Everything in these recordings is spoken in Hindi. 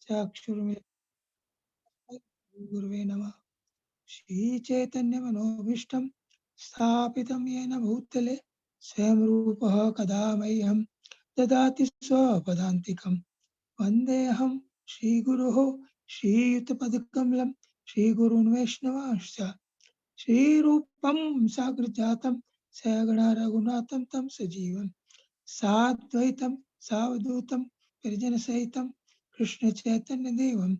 चाक्षुरुमिलितं गुरुवे नमः। श्रीचैतन्यमनोभीष्टं स्थापितं येन भूतले स्वयं रूपः कदा मह्यं ददाति स्वपदान्तिकं। वन्देऽहं श्रीगुरोः श्रीयुतपदकमलं श्रीगुरून् वैष्णवांश्च श्रीरूपं साग्रजातं सगणा रघुनाथं तं सजीवं साद्वैतं सावधूतं परिजनसहितं कृष्णचैतन्यदेवं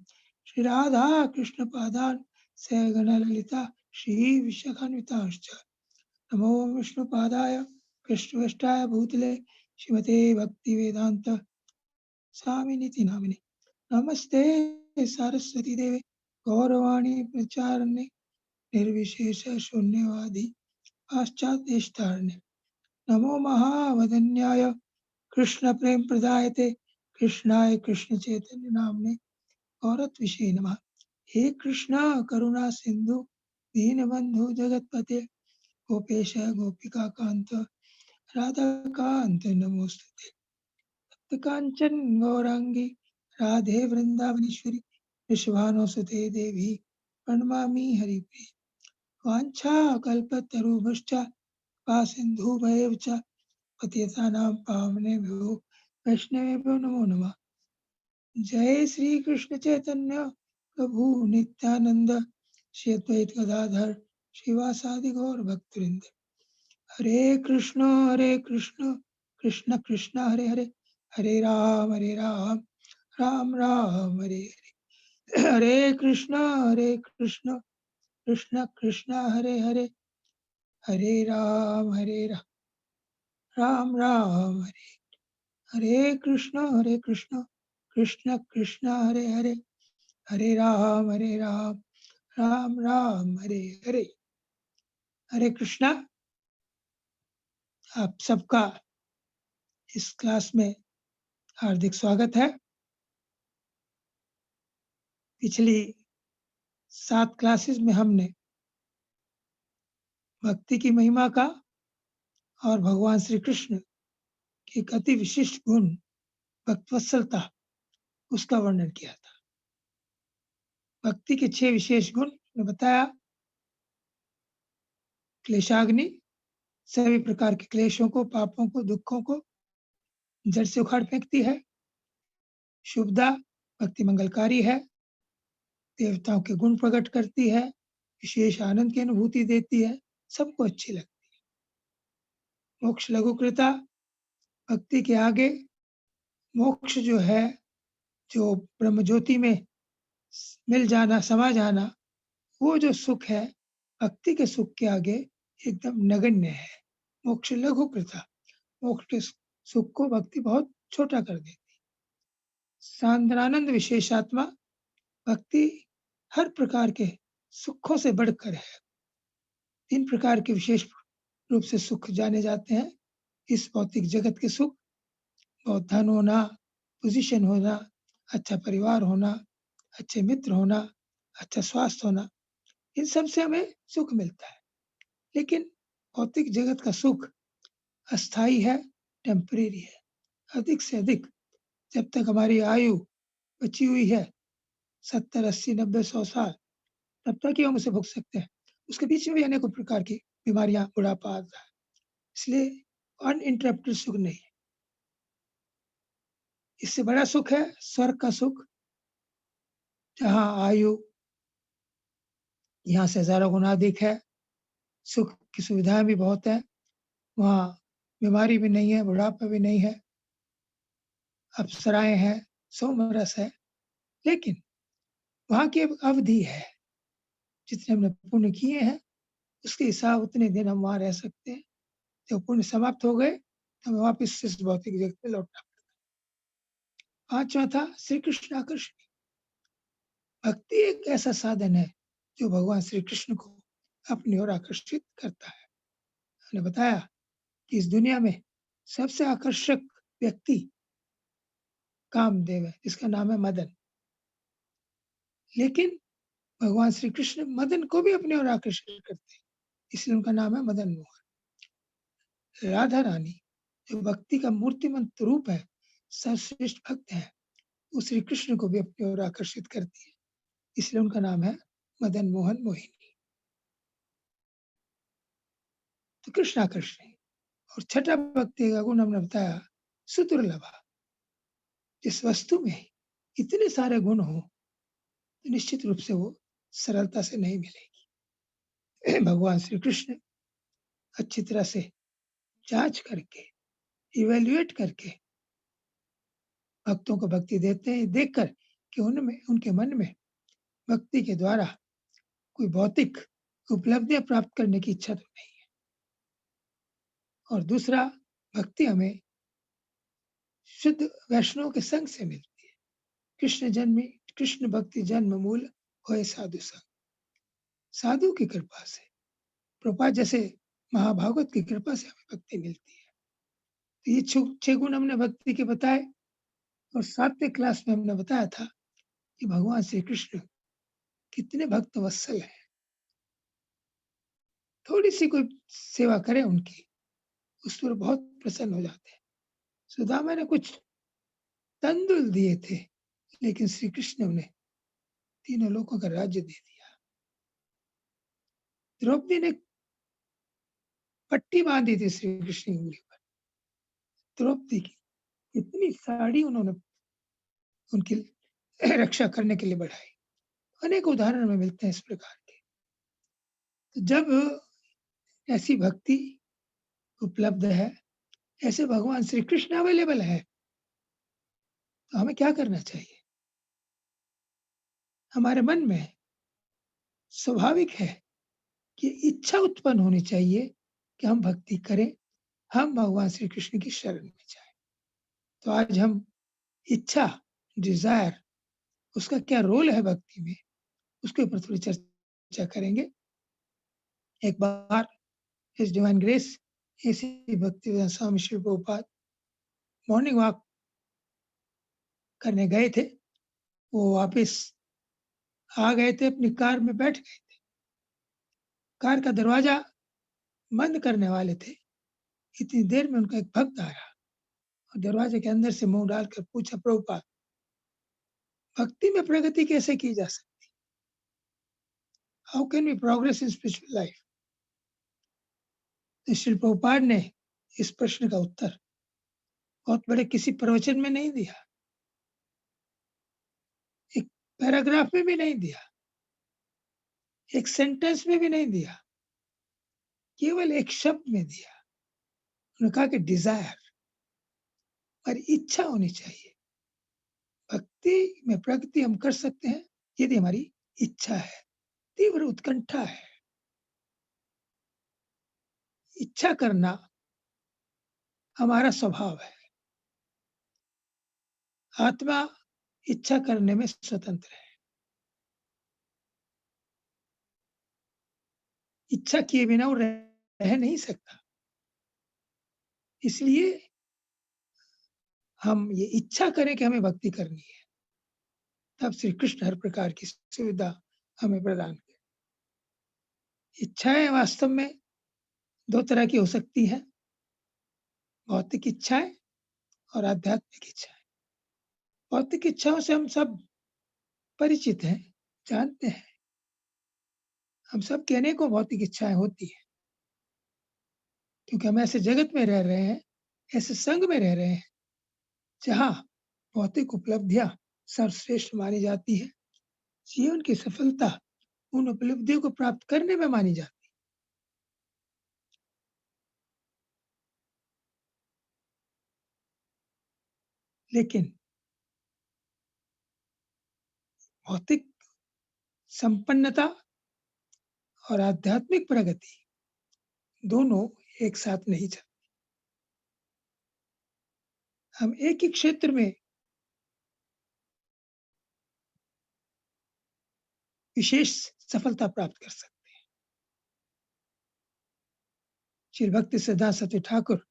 श्रीराधा कृष्णपादान् सगणललिता श्रीविशाखान्वितांश्च नमो विष्णुपादाय कृष्णवेष्टाय भूतले श्रीमते भक्तिवेदान्त स्वामिनिति नामिने नमस्ते सरस्वती देवे गौरवाणी प्रचारणे निर्विशेष शून्यवादी पाश्चात्येष्टारण्य नमो महावदन्याय कृष्ण प्रेम प्रदायते कृष्णाय कृष्ण चैतन्य नामने गौरत्विषे नमः। हे कृष्णा करुणा सिंधु दीनबंधु जगतपते गोपेश गोपिका कांत राधा कांत नमोस्तुते कांचन गौरांगी राधे वृंदावनेश्वरी विश्वानुसुते देवी प्रणमामि हरिप्रिय वाञ्छाकल्पतरुभ्यश्च कृपासिन्धुभ्येव च पतितानां पावनेभ्यो वैष्णवेभ्यो नमो नमः। जय श्री कृष्ण चैतन्य प्रभु नित्यानंद श्री अद्वैत गदाधर श्रीवासादि गौर भक्तवृंद हरे कृष्ण कृष्ण कृष्ण हरे हरे हरे राम राम राम हरे हरे हरे कृष्ण कृष्ण कृष्ण हरे हरे हरे राम राम राम हरे हरे कृष्ण कृष्ण कृष्ण हरे हरे हरे राम राम राम हरे हरे हरे कृष्णा। आप सबका इस क्लास में हार्दिक स्वागत है। पिछली 7 क्लासेस में हमने भक्ति की महिमा का और भगवान श्री कृष्ण की एक अति विशिष्ट गुण भक्तवत्सलता उसका वर्णन किया था। भक्ति के 6 विशेष गुण ने बताया। क्लेशाग्नि सभी प्रकार के क्लेशों को पापों को दुखों को जड़ से उखाड़ फेंकती है। शुभदा भक्ति मंगलकारी है, देवताओं के गुण प्रकट करती है, विशेष आनंद की अनुभूति देती है, सबको अच्छी लगती है। मोक्ष लघुकृता भक्ति के आगे मोक्ष जो है, जो ब्रह्म ज्योति में मिल जाना समा जाना, वो जो सुख है भक्ति के सुख के आगे एकदम नगण्य है। मोक्ष लघुकृता, मोक्ष के सुख को भक्ति बहुत छोटा कर देती। सांद्रानंद विशेषात्मा भक्ति हर प्रकार के सुखों से बढ़कर है। 3 प्रकार के विशेष रूप से सुख जाने जाते हैं इस भौतिक जगत के सुख। बहुत धन होना, पोजीशन होना, अच्छा परिवार होना, अच्छे मित्र होना, अच्छा स्वास्थ्य होना, इन सब से हमें सुख मिलता है। लेकिन भौतिक जगत का सुख अस्थाई है, टेम्परेरी है। अधिक से अधिक जब तक हमारी आयु बची हुई है 70, 80, 90, 100 साल, तब तक ही हम उसे भोग सकते हैं। उसके बीच में भी अनेकों प्रकार की बीमारियां, बुढ़ापा आता है। इसलिए अनइंटरप्टेड सुख नहीं है। इससे बड़ा सुख है स्वर्ग का सुख, जहाँ आयु यहाँ से हजारों गुना अधिक है, सुख की सुविधाएं भी बहुत है, वहाँ बीमारी भी नहीं है, बुढ़ापा भी नहीं है, अप्सराएं हैं, सोमरस है। लेकिन वहाँ की एक अवधि है, जितने हमने पुण्य किए हैं उसके हिसाब उतने दिन हम वहाँ रह सकते हैं। जब पुण्य समाप्त हो गए तो हमें वापिस इस भौतिक जगत में लौटना पड़ता। 5वां था श्री कृष्ण आकर्षण। भक्ति एक ऐसा साधन है जो भगवान श्री कृष्ण को अपनी ओर आकर्षित करता है। हमने बताया कि इस दुनिया में सबसे आकर्षक व्यक्ति कामदेव है, जिसका नाम है मदन। लेकिन भगवान श्री कृष्ण मदन को भी अपनी ओर आकर्षित करते हैं, इसलिए उनका नाम है मदन मोहन। राधा रानी जो भक्ति का मूर्तिमंत रूप है, सर्वश्रेष्ठ भक्त है, वो श्री कृष्ण को भी अपनी ओर आकर्षित करती है, इसलिए उनका नाम है मदन मोहन मोहिनी। तो कृष्ण आकर्षण। और छठा भक्ति का गुण हमने बताया सुदुर्लभा। जिस वस्तु में इतने सारे गुण हो तो निश्चित रूप से वो सरलता से नहीं मिलेगी। भगवान श्री कृष्ण अच्छी तरह से जांच करके, इवेल्युएट करके भक्तों को भक्ति देते हैं, देखकर कि उनमें, उनके मन में भक्ति के द्वारा कोई भौतिक उपलब्धियां प्राप्त करने की इच्छा तो नहीं है। और दूसरा, भक्ति हमें शुद्ध वैष्णव के संग से मिलती है। कृष्ण भक्ति जन्म मूल होए साधु संग। साधु की कृपा से, प्रभुपाद जैसे महाभागवत की कृपा से हमें भक्ति मिलती है। तो ये 6 गुण हमने भक्ति के बताए। और 7वें क्लास में हमने बताया था कि भगवान श्री कृष्ण कितने भक्त वत्सल हैं। थोड़ी सी कोई सेवा करे उनकी, उस पर बहुत प्रसन्न हो जाते हैं। सुदामा ने कुछ तंदुल दिए थे, लेकिन श्री कृष्ण ने उन्हें तीनों लोगों का राज्य दे दिया। द्रौपदी ने पट्टी बांधी थी श्री कृष्ण की उंगली पर। द्रौपदी की इतनी साड़ी उन्होंने उनकी रक्षा करने के लिए बढ़ाई। अनेक उदाहरण में मिलते हैं इस प्रकार के। तो जब ऐसी भक्ति उपलब्ध है, ऐसे भगवान श्री कृष्ण अवेलेबल है, तो हमें क्या करना चाहिए? हमारे मन में स्वाभाविक है कि इच्छा उत्पन्न होनी चाहिए कि हम भक्ति करें, हम भगवान श्री कृष्ण की शरण में जाएं। तो आज हम इच्छा, डिजायर, उसका क्या रोल है भक्ति में, उसके ऊपर थोड़ी चर्चा करेंगे। एक बार हिज डिवाइन ग्रेस ऐसी भक्ति स्वामी श्री प्रभुपाद मॉर्निंग वॉक करने गए थे। वो वापस आ गए थे, अपनी कार में बैठ गए थे। कार का दरवाजा बंद करने वाले थे, इतनी देर में उनका एक भक्त आया और दरवाजे के अंदर से मुंह डालकर पूछा, प्रभुपाद भक्ति में प्रगति कैसे की जा सकती? How can we progress in spiritual life? Shri Prabhupada ने इस प्रश्न का उत्तर बहुत बड़े किसी प्रवचन में नहीं दिया, एक पैराग्राफ में भी नहीं दिया, एक सेंटेंस में भी नहीं दिया, केवल एक शब्द में दिया। उन्होंने कहा कि डिजायर, और इच्छा होनी चाहिए। भक्ति में प्रगति हम कर सकते हैं यदि हमारी इच्छा है, तीव्र उत्कंठा है। इच्छा करना हमारा स्वभाव है। आत्मा इच्छा करने में स्वतंत्र है। इच्छा किए बिना वो रह नहीं सकता। इसलिए हम ये इच्छा करें कि हमें भक्ति करनी है, तब श्री कृष्ण हर प्रकार की सुविधा हमें प्रदान करें। इच्छाएं वास्तव में 2 तरह की हो सकती हैं, भौतिक इच्छाएं और आध्यात्मिक इच्छाएं। भौतिक इच्छाओं से हम सब परिचित हैं, जानते हैं। हम सब की अनेकों भौतिक इच्छाएं होती हैं, क्योंकि हम ऐसे जगत में रह रहे हैं, ऐसे संग में रह रहे हैं जहाँ भौतिक उपलब्धियां सर्वश्रेष्ठ मानी जाती है। जीवन की सफलता उन उपलब्धियों को प्राप्त करने में मानी जाती है। लेकिन भौतिक संपन्नता और आध्यात्मिक प्रगति दोनों एक साथ नहीं चलते। हम एक ही क्षेत्र में विशेष सफलता प्राप्त कर सकते हैं। श्री भक्ति सिद्धांत सत्य ठाकुर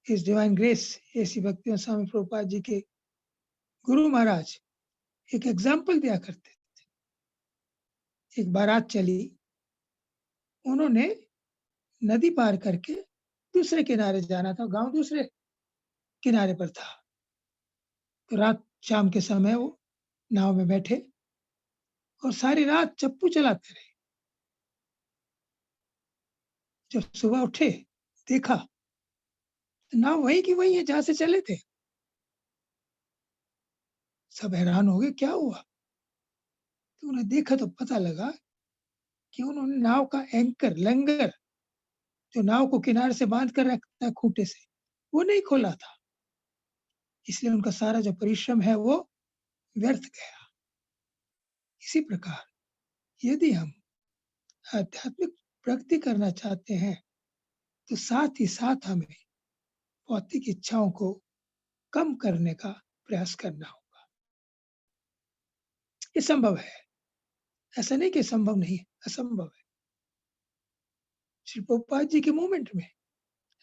इस डिवाइन ग्रेस ऐसी भक्ति स्वामी प्रभुपाद जी के गुरु महाराज एक एग्जाम्पल दिया करते थे। एक बारात चली, उन्होंने नदी पार करके दूसरे किनारे जाना था, गांव दूसरे किनारे पर था। तो रात शाम के समय वो नाव में बैठे और सारी रात चप्पू चलाते रहे। जब सुबह उठे, देखा तो नाव वहीं की वहीं है जहाँ से चले थे। सब हैरान हो गए, क्या हुआ? तो उन्हें देखा तो पता लगा कि उन्होंने नाव का एंकर, लंगर, जो नाव को किनारे से बांध कर रखता है खूंटे से, वो नहीं खोला था। इसलिए उनका सारा जो परिश्रम है वो व्यर्थ गया। इसी प्रकार यदि हम आध्यात्मिक प्रगति करना चाहते हैं तो साथ ही साथ हमें भौतिक इच्छाओं को कम करने का प्रयास करना होगा। ये संभव है, ऐसा नहीं कि संभव नहीं है, असंभव है। श्री प्रभुपाद जी के मूवमेंट में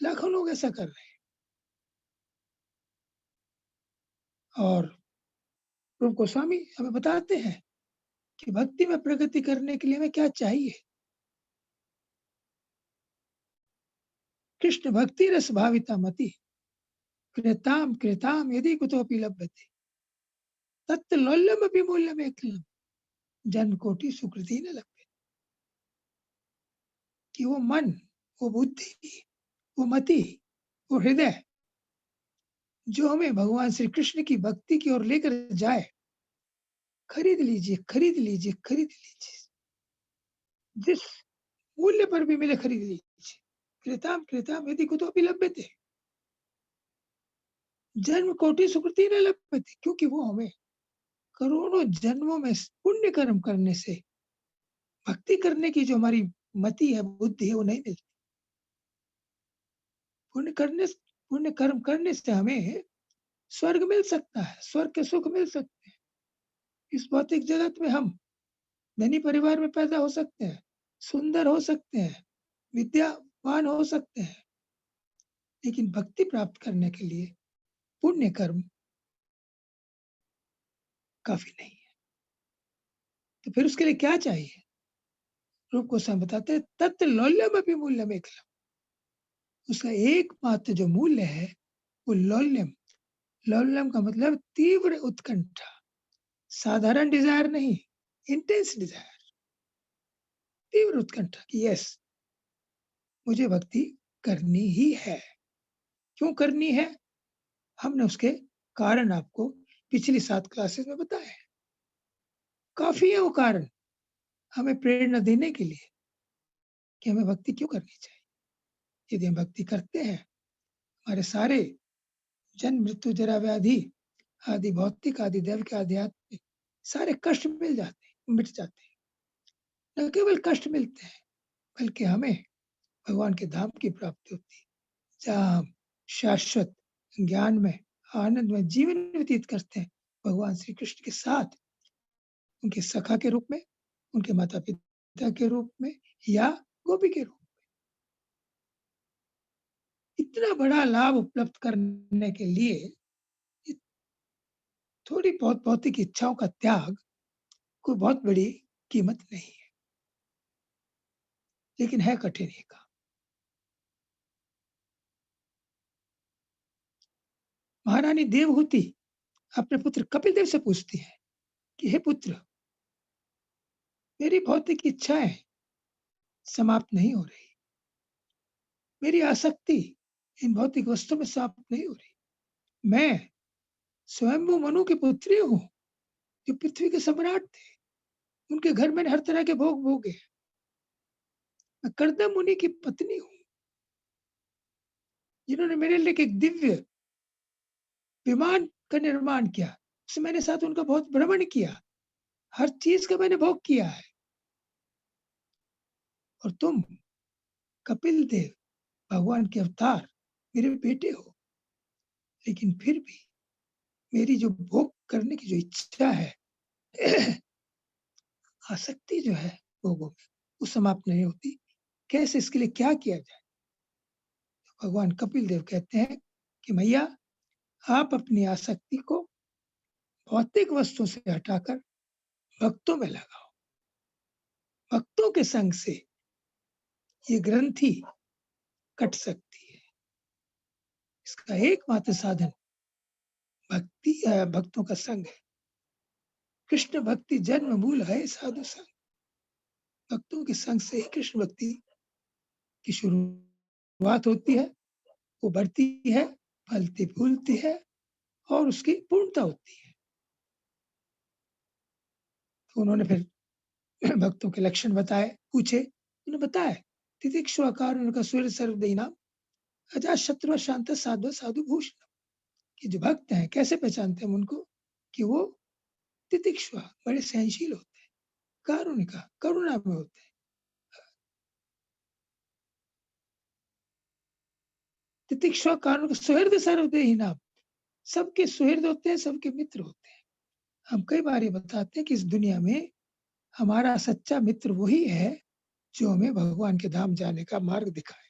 लाखों लोग ऐसा कर रहे हैं। और प्रभु गोस्वामी हमें बताते हैं कि भक्ति में प्रगति करने के लिए हमें क्या चाहिए। कृष्ण भक्ति रस भाविता मति कृताम कृताम यदि कुतोपि लभ्यते तत् लोल्यमपि मूल्यमेकलम जन्म कोटि सुकृति न लभ्यते। कि वो मन, वो बुद्धि, वो मति, वो हृदय जो हमें भगवान श्री कृष्ण की भक्ति की ओर लेकर जाए, खरीद लीजिए, खरीद लीजिए, खरीद लीजिए। जिस मूल्य पर भी मिले खरीद लीजिए। कृताम कृताम यदि कुतोपि लभ्यते जन्म कोटि सुकृति न लभ्यते, क्योंकि वो हमें करोड़ों जन्मों में पुण्य कर्म करने से, भक्ति करने की जो हमारी मति है, बुद्धि है, वो नहीं मिलती। पुण्य कर्म करने से हमें स्वर्ग मिल सकता है, स्वर्ग के सुख मिल सकते हैं। इस भौतिक जगत में हम धनी परिवार में पैदा हो सकते हैं, सुंदर हो सकते हैं, विद्यावान हो सकते हैं, लेकिन भक्ति प्राप्त करने के लिए पुण्य कर्म काफी नहीं है। तो फिर उसके लिए क्या चाहिए? रूप गोस्वामी बताते हैं तत् लौल्यम अपि मूल्यम एकलम। उसका एकमात्र जो मूल्य है वो लौल्यम। लौल्यम का मतलब तीव्र उत्कंठा, साधारण डिजायर नहीं, इंटेंस डिजायर, तीव्र उत्कंठा कि यस मुझे भक्ति करनी ही है। क्यों करनी है? हमने उसके कारण आपको पिछली 7 क्लासेस में बताए हैं। काफी है वो कारण हमें प्रेरणा देने के लिए कि हमें भक्ति क्यों करनी चाहिए। यदि हम भक्ति करते हैं, हमारे सारे जन्म मृत्यु जरा व्याधि आदि भौतिक आदि दैविक आध्यात्मिक सारे कष्ट मिल जाते हैं, मिट जाते हैं। न केवल कष्ट मिलते हैं बल्कि हमें भगवान के धाम की प्राप्ति होती है, जहाँ हम शाश्वत ज्ञान में आनंद में जीवन व्यतीत करते हैं भगवान श्री कृष्ण के साथ, उनके सखा के रूप में, उनके माता पिता के रूप में या गोपी के रूप में। इतना बड़ा लाभ उपलब्ध करने के लिए थोड़ी बहुत भौतिक इच्छाओं का त्याग कोई बहुत बड़ी कीमत नहीं है, लेकिन है कठिन ही काम। महारानी देवहूति अपने पुत्र कपिल देव से पूछती है कि हे पुत्र, मेरी भौतिक इच्छाएं समाप्त नहीं हो रही, मेरी आसक्ति इन भौतिक वस्तुओं में समाप्त नहीं हो रही। मैं स्वयंभू मनु की पुत्री हूँ, जो पृथ्वी के सम्राट थे, उनके घर में हर तरह के भोग भोगे। मैं कर्दम मुनि की पत्नी हूँ, जिन्होंने मेरे लिए एक दिव्य विमान का निर्माण किया, उससे मैंने साथ उनका बहुत भ्रमण किया, हर चीज का मैंने भोग किया है। और तुम कपिल देव भगवान के अवतार मेरे बेटे हो, लेकिन फिर भी मेरी जो भोग करने की जो इच्छा है, आसक्ति जो है भोगों में, वो समाप्त नहीं होती। कैसे, इसके लिए क्या किया जाए? तो भगवान कपिल देव कहते हैं कि मैया आप अपनी आसक्ति को भौतिक वस्तुओं से हटाकर भक्तों में लगाओ। भक्तों के संग से ये ग्रंथि कट सकती है। इसका एकमात्र साधन भक्तों का संग है। कृष्ण भक्ति जन्म मूल है साधु संग। भक्तों के संग से ही कृष्ण भक्ति की शुरुआत होती है, वो बढ़ती है, फलती-फूलती है और उसकी पूर्णता होती है। तो उन्होंने फिर भक्तों के लक्षण बताए, पूछे, उन्होंने बताया, तितिक्षु कारुणिक सूर्य सर्वदेहिनां अजातशत्रु शांत साध्व साधु भूषणम। कि जो भक्त हैं कैसे पहचानते हैं हम उनको? कि वो तितिक्षु बड़े सहनशील होते हैं, कारुणिका करुणा में होते हैं। तितिक्षु कारुणिक सुहृद सर्वदेहिनां, सबके सुहृद होते हैं, सबके मित्र होते हैं। हम कई बार ये बताते हैं कि इस दुनिया में हमारा सच्चा मित्र वही है जो हमें भगवान के धाम जाने का मार्ग दिखाए।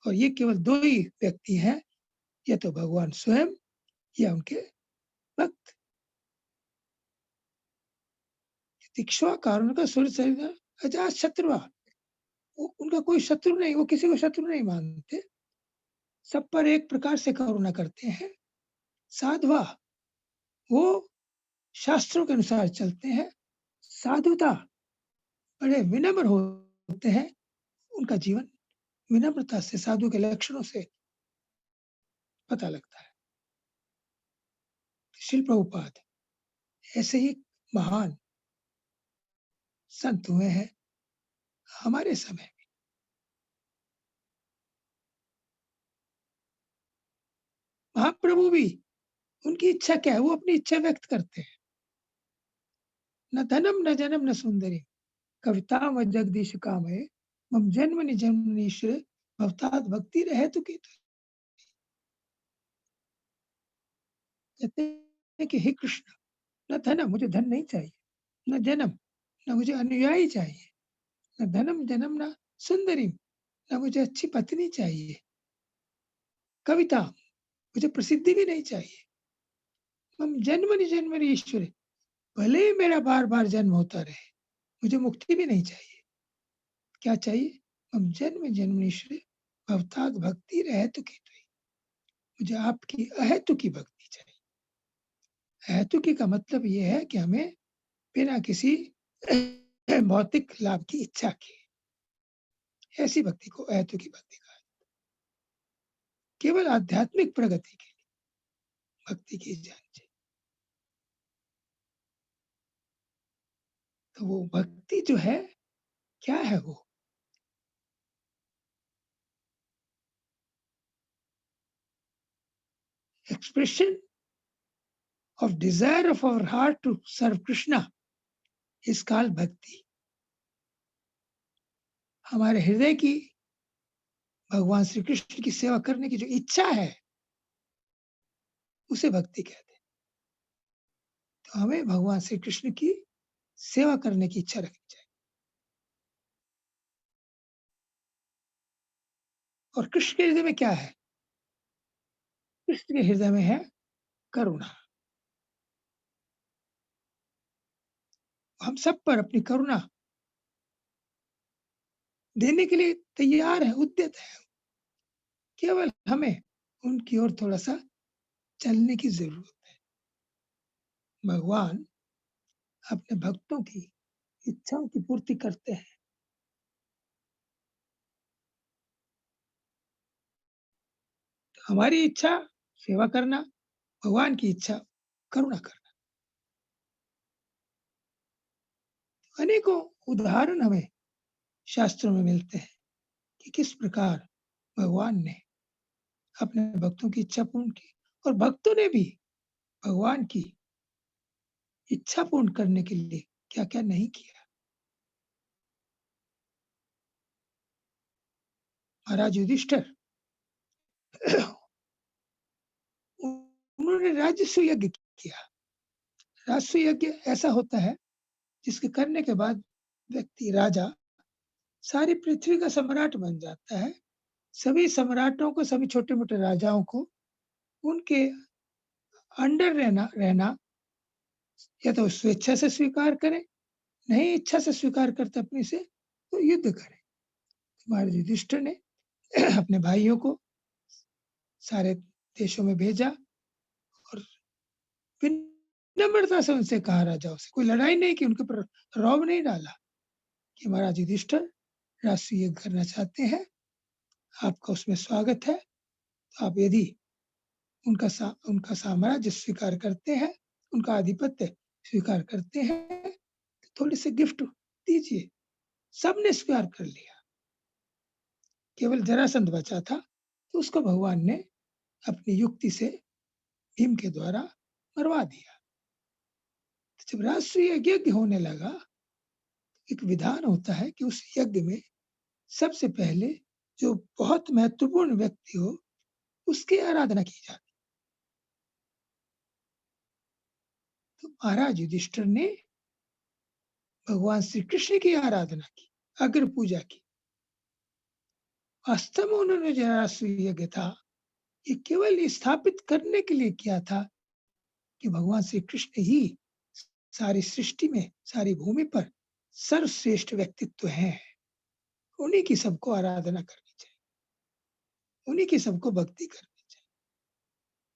और ये केवल दो ही व्यक्ति हैं, या तो भगवान स्वयं या उनके भक्त। तितिक्षु कारुणिक सूर्य सर्वदेहिनां अजातशत्रु, उनका कोई शत्रु नहीं, वो किसी को शत्रु नहीं मानते, सब पर एक प्रकार से करुणा करते हैं। साध्वा, वो शास्त्रों के अनुसार चलते हैं। साधुता, बड़े विनम्र होते हैं, उनका जीवन विनम्रता से, साधु के लक्षणों से पता लगता है। श्रील प्रभुपाद ऐसे ही महान संत हुए हैं हमारे समय। महाप्रभु भी, उनकी इच्छा क्या है? वो अपनी इच्छा व्यक्त करते हैं। न धनम न जनम न सुंदरी कविता व जगदीश काम है, मम जन्मनि जन्मनि ईश्वर भवतात भक्ति रहे तो की। कहते हैं कि हे कृष्ण, न धनम, मुझे धन नहीं चाहिए, न जन्म, न मुझे अनुयायी चाहिए, न धनम जन्म, न सुंदरी, न मुझे अच्छी पत्नी चाहिए, कविता, मुझे प्रसिद्धि भी नहीं चाहिए, मम जन्मनि जन्मनि ईश्वर, भले ही मेरा बार बार जन्म होता रहे, मुझे मुक्ति भी नहीं चाहिए। क्या चाहिए? मम जन्म जन्मनि ईश्वर भवतात भक्ति रहतु की, मुझे आपकी अहेतु की भक्ति चाहिए। अहेतु की का मतलब ये है कि हमें बिना किसी भौतिक लाभ की इच्छा के, ऐसी भक्ति को अहेतु की भक्ति कहा। केवल आध्यात्मिक प्रगति के लिए भक्ति की जानी चाहिए। तो वो भक्ति जो है, क्या है वो? Expression of desire of our heart to serve Krishna is called bhakti. हमारे हृदय की भगवान श्री कृष्ण की सेवा करने की जो इच्छा है, उसे भक्ति कहते हैं। तो हमें भगवान श्री कृष्ण की सेवा करने की इच्छा रखनी चाहिए। और कृष्ण के हृदय में क्या है? कृष्ण के हृदय में है करुणा। हम सब पर अपनी करुणा देने के लिए तैयार है, उद्यत है। केवल हमें उनकी ओर थोड़ा-सा चलने की ज़रूरत है। भगवान अपने भक्तों की इच्छाओं की पूर्ति करते हैं। तो हमारी इच्छा सेवा करना, भगवान की इच्छा करुणा करना। अनेकों उदाहरण हमें शास्त्रों में मिलते हैं कि किस प्रकार भगवान ने अपने भक्तों की इच्छा पूर्ण की, और भक्तों ने भी भगवान की इच्छा पूर्ण करने के लिए क्या-क्या नहीं किया। महाराज युधिष्ठिर उन्होंने राजस्व यज्ञ किया। राजस्व यज्ञ ऐसा होता है जिसके करने के बाद व्यक्ति, राजा, सारी पृथ्वी का सम्राट बन जाता है। सभी सम्राटों को, सभी छोटे-मोटे राजाओं को उनके अंडर रहना रहना या तो स्वेच्छा से स्वीकार करें, नहीं इच्छा से स्वीकार करते अपने से, तो युद्ध करें। महाराज युधिष्ठिर ने अपने भाइयों को सारे देशों में भेजा विनम्रता से उनसे कहा राजाओं से, कोई लड़ाई नहीं की, उनके ऊपर रौब नहीं डाला कि महाराज युधिष्ठिर राष्ट्रीय यज्ञ करना चाहते हैं, आपका उसमें स्वागत है। तो आप यदि उनका साम्राज्य स्वीकार करते हैं, उनका आधिपत्य स्वीकार करते हैं, तो थोड़े से गिफ्ट दीजिए। सबने स्वीकार कर लिया, केवल जरासंध बचा था, तो उसको भगवान ने अपनी युक्ति से भीम के द्वारा मरवा दिया। तो जब राष्ट्रीय यज्ञ होने लगा, एक विधान होता है कि उस यज्ञ में सबसे पहले जो बहुत महत्वपूर्ण व्यक्ति हो, उसकी आराधना की जाती। तो महाराज युधिष्ठिर ने भगवान श्री कृष्ण की आराधना की, अग्र पूजा की। वास्तव में उन्होंने जो राष्ट्रीय यज्ञ था, ये केवल स्थापित करने के लिए किया था कि भगवान श्री कृष्ण ही सारी सृष्टि में, सारी भूमि पर सर्वश्रेष्ठ व्यक्तित्व हैं। उन्हीं की सबको आराधना करनी चाहिए, उन्हीं की सबको भक्ति करनी चाहिए।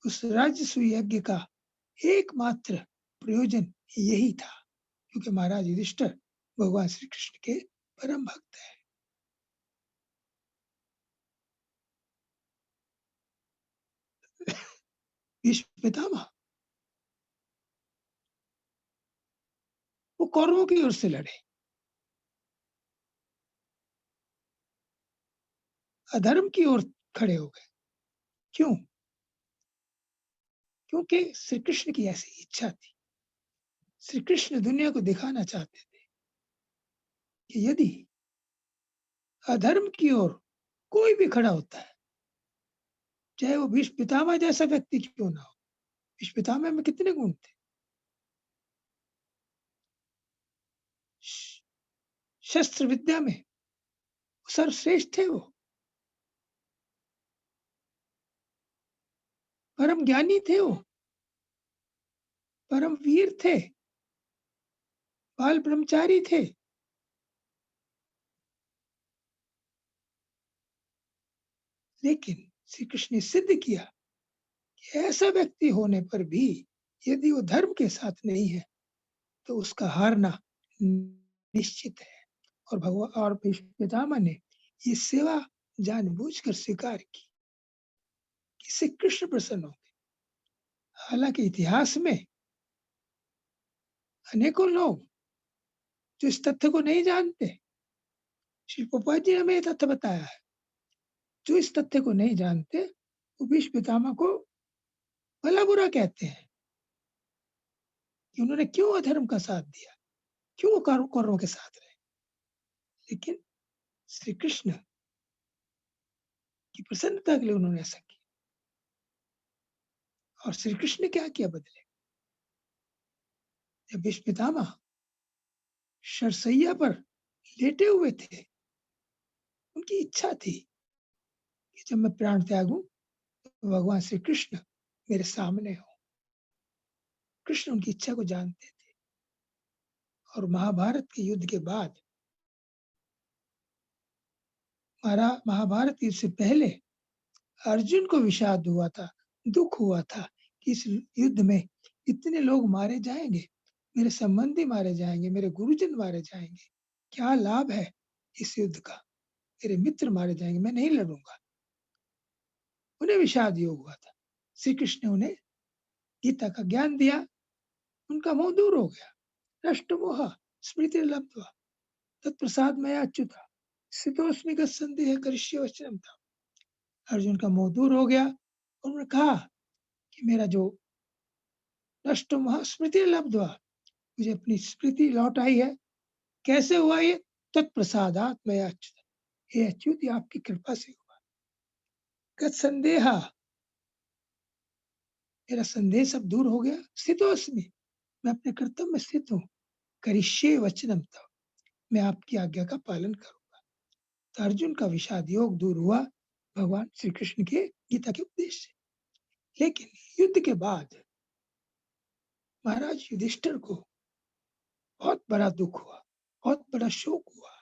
उस राजसूय यज्ञ का एकमात्र प्रयोजन यही था, क्योंकि महाराज युधिष्ठिर भगवान श्री कृष्ण के परम भक्त हैं। भीष्म पितामह वो कौरवों की ओर से लड़े, अधर्म की ओर खड़े हो गए। क्यों? क्योंकि श्री कृष्ण की ऐसी इच्छा थी। श्री कृष्ण दुनिया को दिखाना चाहते थे कि यदि अधर्म की ओर कोई भी खड़ा होता है, चाहे वो भीष्म पितामह जैसा व्यक्ति क्यों ना हो। भीष्म पितामह में कितने गुण थे? शस्त्र विद्या में सर्वश्रेष्ठ थे वो, परम ज्ञानी थे वो, परम वीर थे, बाल ब्रह्मचारी थे। लेकिन श्री कृष्ण ने सिद्ध किया कि ऐसा व्यक्ति होने पर भी यदि वो धर्म के साथ नहीं है, तो उसका हारना निश्चित है। और भगवान और भीष्म पितामह ने ये सेवा जानबूझकर स्वीकार की, इससे कृष्ण प्रसन्न होंगे। हालांकि इतिहास में अनेकों लोग जो इस तथ्य को नहीं जानते, श्री प्रभुपाद जी ने हमें यह तथ्य बताया है, जो इस तथ्य को नहीं जानते वो भीष्म पितामह को भला बुरा कहते हैं कि उन्होंने क्यों अधर्म का साथ दिया, क्यों वो कौरवों के साथ रहे। लेकिन श्री कृष्ण की प्रसन्नता के लिए उन्होंने ऐसा किया। और श्री कृष्ण ने क्या किया बदले? जब भीष्म पितामह शरसैया पर लेटे हुए थे, उनकी इच्छा थी कि जब मैं प्राण त्यागूं तो भगवान श्री कृष्ण मेरे सामने हो। कृष्ण उनकी इच्छा को जानते थे। और महाभारत के युद्ध के बाद, महाभारत युद्ध से पहले अर्जुन को विषाद हुआ था, दुख हुआ था कि इस युद्ध में इतने लोग मारे जाएंगे, मेरे संबंधी मारे जाएंगे, मेरे गुरुजन मारे जाएंगे, क्या लाभ है इस युद्ध का, मेरे मित्र मारे जाएंगे, मैं नहीं लड़ूंगा। उन्हें विषाद योग हुआ था। श्री कृष्ण ने उन्हें गीता का ज्ञान दिया, उनका मोह दूर हो गया। नष्ट मोह स्मृति लब्ध्वा तत्प्रसाद मया अच्युता स्थितोस्मि गत्सन्देह करिष्ये वचनम था। अर्जुन का मोह दूर हो गया। उन्होंने कहा कि मेरा जो नष्ट मोह स्मृति लब्ध्वा, मुझे अपनी स्मृति लौट आई है। कैसे हुआ ये? तत्प्रसादात मया अच्युत, हे अच्युत ये आपकी कृपा से हुआ। गत्सन्देह, मेरा संदेह सब दूर हो गया। स्थितोस्मि, मैं अपने कर्तव्य में स्थित हूँ। करिष्ये वचनम तव, मैं आपकी आज्ञा का पालन करूंगा। तो अर्जुन का विषाद योग दूर हुआ भगवान श्री कृष्ण के गीता के उपदेश से। लेकिन युद्ध के बाद महाराज युधिष्ठिर को बहुत बड़ा दुख हुआ, बहुत बड़ा शोक हुआ।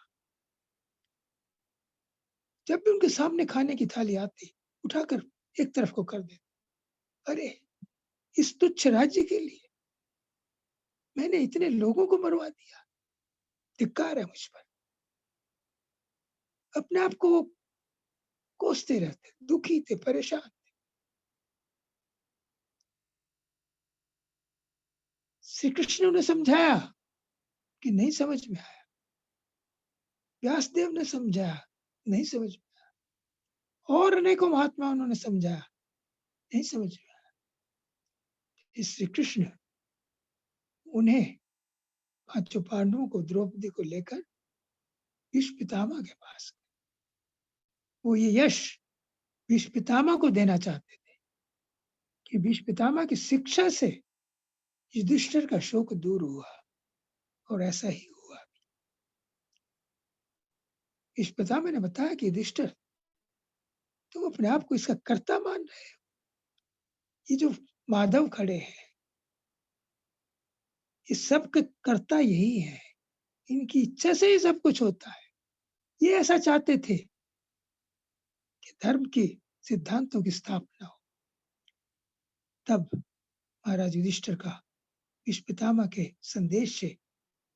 जब भी उनके सामने खाने की थाली आती, उठाकर एक तरफ को कर देते। अरे इस तुच्छ राज्य के लिए मैंने इतने लोगों को मरवा दिया। धिक्कार है मुझ पर। अपने आप को वो कोसते रहते, दुखी थे, परेशान। श्री कृष्ण ने उन्हें समझाया कि नहीं समझ में आया। व्यासदेव ने समझाया, नहीं समझ में आया। और अनेकों महात्मा उन्होंने समझाया, नहीं समझ में आया। इस श्री कृष्ण उन्हें पांचों पांडवों को, द्रौपदी को लेकर भीष्म पितामह के पास, वो ये यश भीष्म पितामह को देना चाहते थे कि भीष्म पितामह की शिक्षा से युधिष्ठिर का शोक दूर हुआ, और ऐसा ही हुआ। भीष्म पितामह ने बताया कि युधिष्ठिर, तुम अपने आप को इसका कर्ता मान रहे हो। ये जो माधव खड़े हैं, इस सब के कर्ता यही है। इनकी इच्छा से ही सब कुछ होता है। ये ऐसा चाहते थे कि धर्म के सिद्धांतों की स्थापना हो। तब महाराज युधिष्ठिर का भीष्म पितामह के संदेश से,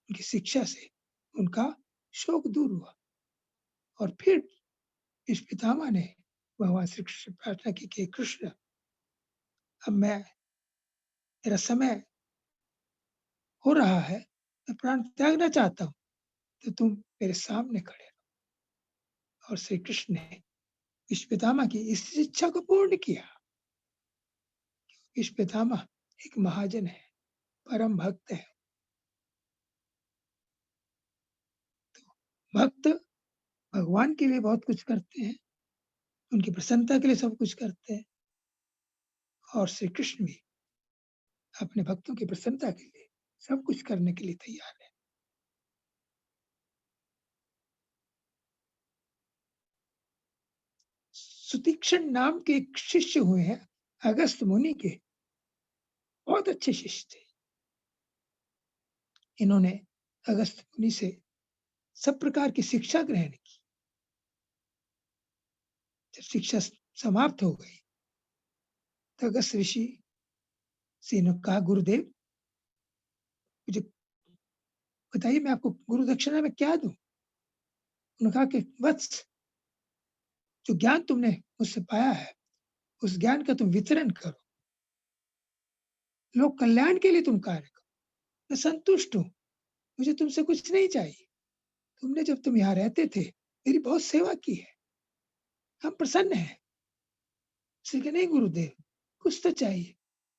उनकी शिक्षा से उनका शोक दूर हुआ। और फिर भीष्म पितामह ने भगवान श्री कृष्ण प्रार्थना की कि कृष्ण, अब मेरा समय हो रहा है, मैं प्राण त्यागना चाहता हूं, तो तुम मेरे सामने खड़े रहो। और श्री कृष्ण ने भीष्म पितामह की इस इच्छा को पूर्ण किया। भीष्म पितामह एक महाजन है, परम भक्त है। भक्त भगवान के लिए बहुत कुछ करते हैं, उनकी प्रसन्नता के लिए सब कुछ करते हैं। और श्री कृष्ण भी अपने भक्तों की प्रसन्नता के लिए सब कुछ करने के लिए तैयार है। सुतीक्षण नाम के एक शिष्य हुए हैं, अगस्त मुनि के, बहुत अच्छे शिष्य थे। इन्होंने अगस्त मुनि से सब प्रकार की शिक्षा ग्रहण की। जब शिक्षा समाप्त हो गई तो अगस्त ऋषि से ने कहा, गुरुदेव मुझे बताइए, मैं आपको गुरु दक्षिणा में क्या दूं? उन्होंने कहा कि वत्स, जो ज्ञान तुमने मुझसे पाया है, उस ज्ञान का तुम वितरण करो, लोक कल्याण के लिए तुम कार्य करो। मैं संतुष्ट हूं, मुझे तुमसे कुछ नहीं चाहिए। तुमने जब तुम यहाँ रहते थे, मेरी बहुत सेवा की है, हम प्रसन्न हैं। उसने नहीं गुरुदेव, कुछ तो चाहिए।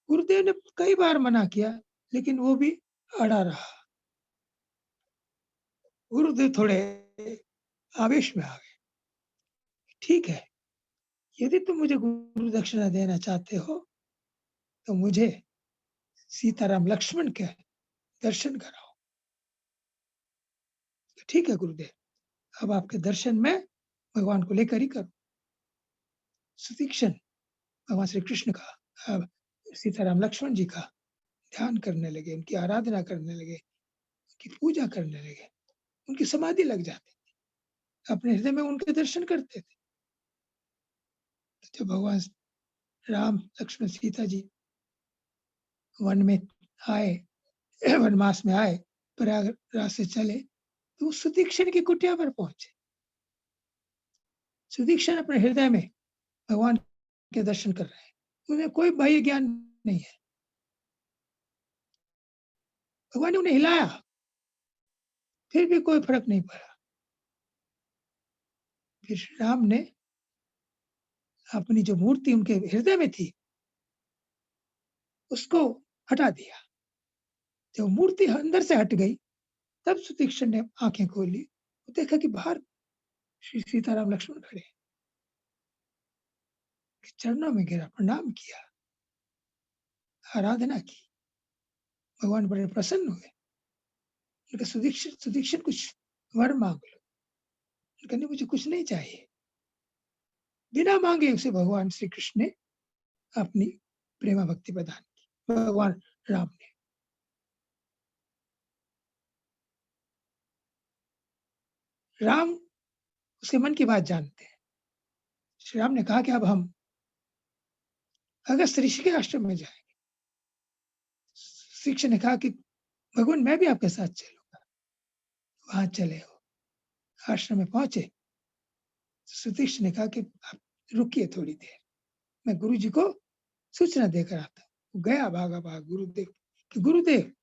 गुरुदेव ने कई बार मना किया, लेकिन वो भी अड़ा रहा। गुरुदेव थोड़े आवेश में आ गए। ठीक है, यदि तुम मुझे गुरु दक्षिणा देना चाहते हो, तो मुझे सीताराम लक्ष्मण के दर्शन कराओ। ठीक है गुरुदेव, अब आपके दर्शन में भगवान को लेकर ही करो। सुतीक्षण भगवान श्री कृष्ण का, सीताराम लक्ष्मण जी का ध्यान करने लगे, उनकी आराधना करने लगे, उनकी पूजा करने लगे, उनकी समाधि लग जाती थी, अपने हृदय में उनके दर्शन करते थे। जब भगवान राम, लक्ष्मण, सीता जी वन में आए, वनवास में आए, प्रयागराज से चले, तो वो सुतीक्षण की कुटिया पर पहुंचे। सुतीक्षण अपने हृदय में भगवान के दर्शन कर रहे हैं, उन्हें कोई बाह्य ज्ञान नहीं है। भगवान ने उन्हें हिलाया, फिर भी कोई फर्क नहीं पड़ा। फिर श्री राम ने अपनी जो मूर्ति उनके हृदय में थी, उसको हटा दिया। जब मूर्ति अंदर से हट गई, तब सुतीक्षण ने आंखें खोली, देखा कि बाहर श्री सीताराम लक्ष्मण खड़े, चरणों में गिरा, प्रणाम किया, आराधना की। भगवान बड़े प्रसन्न हुए। सुदीक्षण सुदीक्षण कुछ वर मांग लो। कहने मुझे कुछ नहीं चाहिए। बिना मांगे उसे भगवान श्री कृष्ण ने अपनी प्रेमा भक्ति प्रदान की, भगवान राम ने। राम उसके मन की बात जानते हैं। श्री राम ने कहा कि अब हम अगस्त ऋषि के आश्रम में जाएंगे। शिष्य ने कहा कि भगवान मैं भी आपके साथ चलूँगा। वहाँ चले वो, आश्रम में पहुँचे। सुतीक्ष्ण ने कहा कि आप रुकिए थोड़ी देर, मैं गुरुजी को सूचना देकर आता हूँ। गया भागा-भाग गुरुदेव कि गुरुदेव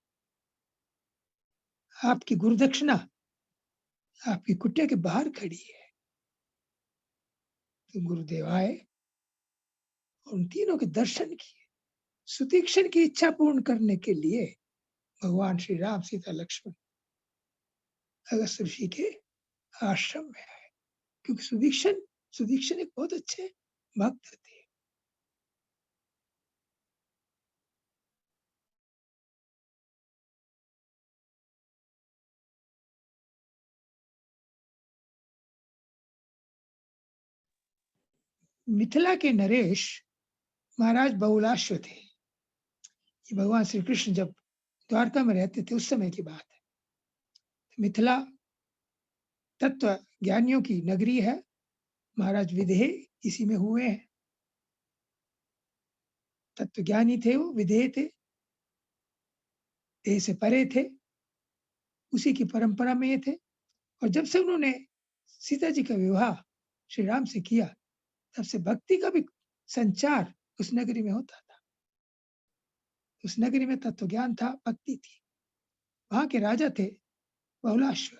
आपकी गुरुदक्षिणा आपकी कुटिया के बाहर खड़ी है। तो गुरुदेव आए और उन तीनों के दर्शन किए। सुतीक्ष्ण की इच्छा पूर्ण करने के लिए भगवान श्री राम, सीता, लक्ष्मण अगस्त्य ऋषि के आश्रम में आए, क्योंकि सुतीक्ष्ण एक बहुत अच्छे भक्त थे। मिथिला के नरेश महाराज बहुलाश्व थे। ये भगवान श्री कृष्ण जब द्वारका में रहते थे उस समय की बात है। मिथिला तत्व ज्ञानियों की नगरी है। महाराज विदेह इसी में हुए हैं। तत्व ज्ञानी थे, वो विदेह थे, देह से परे थे, उसी की परंपरा में ये थे। और जब से उन्होंने सीता जी का विवाह श्री राम से किया, तब से भक्ति का भी संचार उस नगरी में होता था। उस नगरी में तत्व ज्ञान था, भक्ति थी। वहां के राजा थे बहुलाश्व।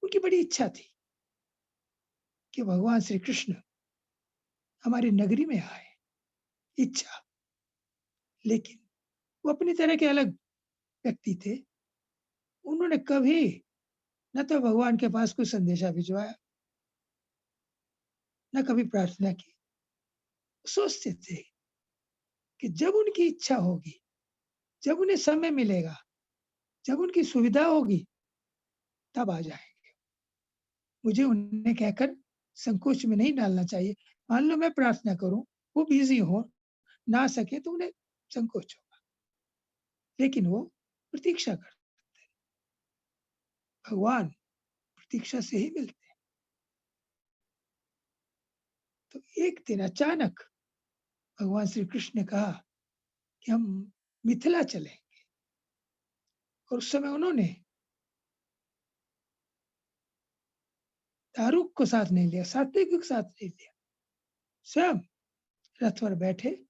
उनकी बड़ी इच्छा थी कि भगवान श्री कृष्ण हमारी नगरी में आए, इच्छा। लेकिन वो अपनी तरह के अलग व्यक्ति थे। उन्होंने कभी न तो भगवान के पास कोई संदेशा भिजवाया, न कभी प्रार्थना की। सोचते थे कि जब उनकी इच्छा होगी, जब उन्हें समय मिलेगा, जब उनकी सुविधा होगी, तब आ जाएंगे। मुझे उन्हें कहकर संकोच में नहीं डालना चाहिए। मान लो मैं प्रार्थना करूं, वो बिजी हो, ना सके तो उन्हें संकोच होगा, लेकिन वो प्रतीक्षा करते। भगवान प्रतीक्षा से ही मिलते हैं। तो एक दिन अचानक भगवान श्री कृष्ण ने कहा कि हम मिथिला चलें। और उस समय उन्होंने दारूक को साथ नहीं लिया, सात्विक को साथ नहीं लिया। स्वयं रथ पर बैठे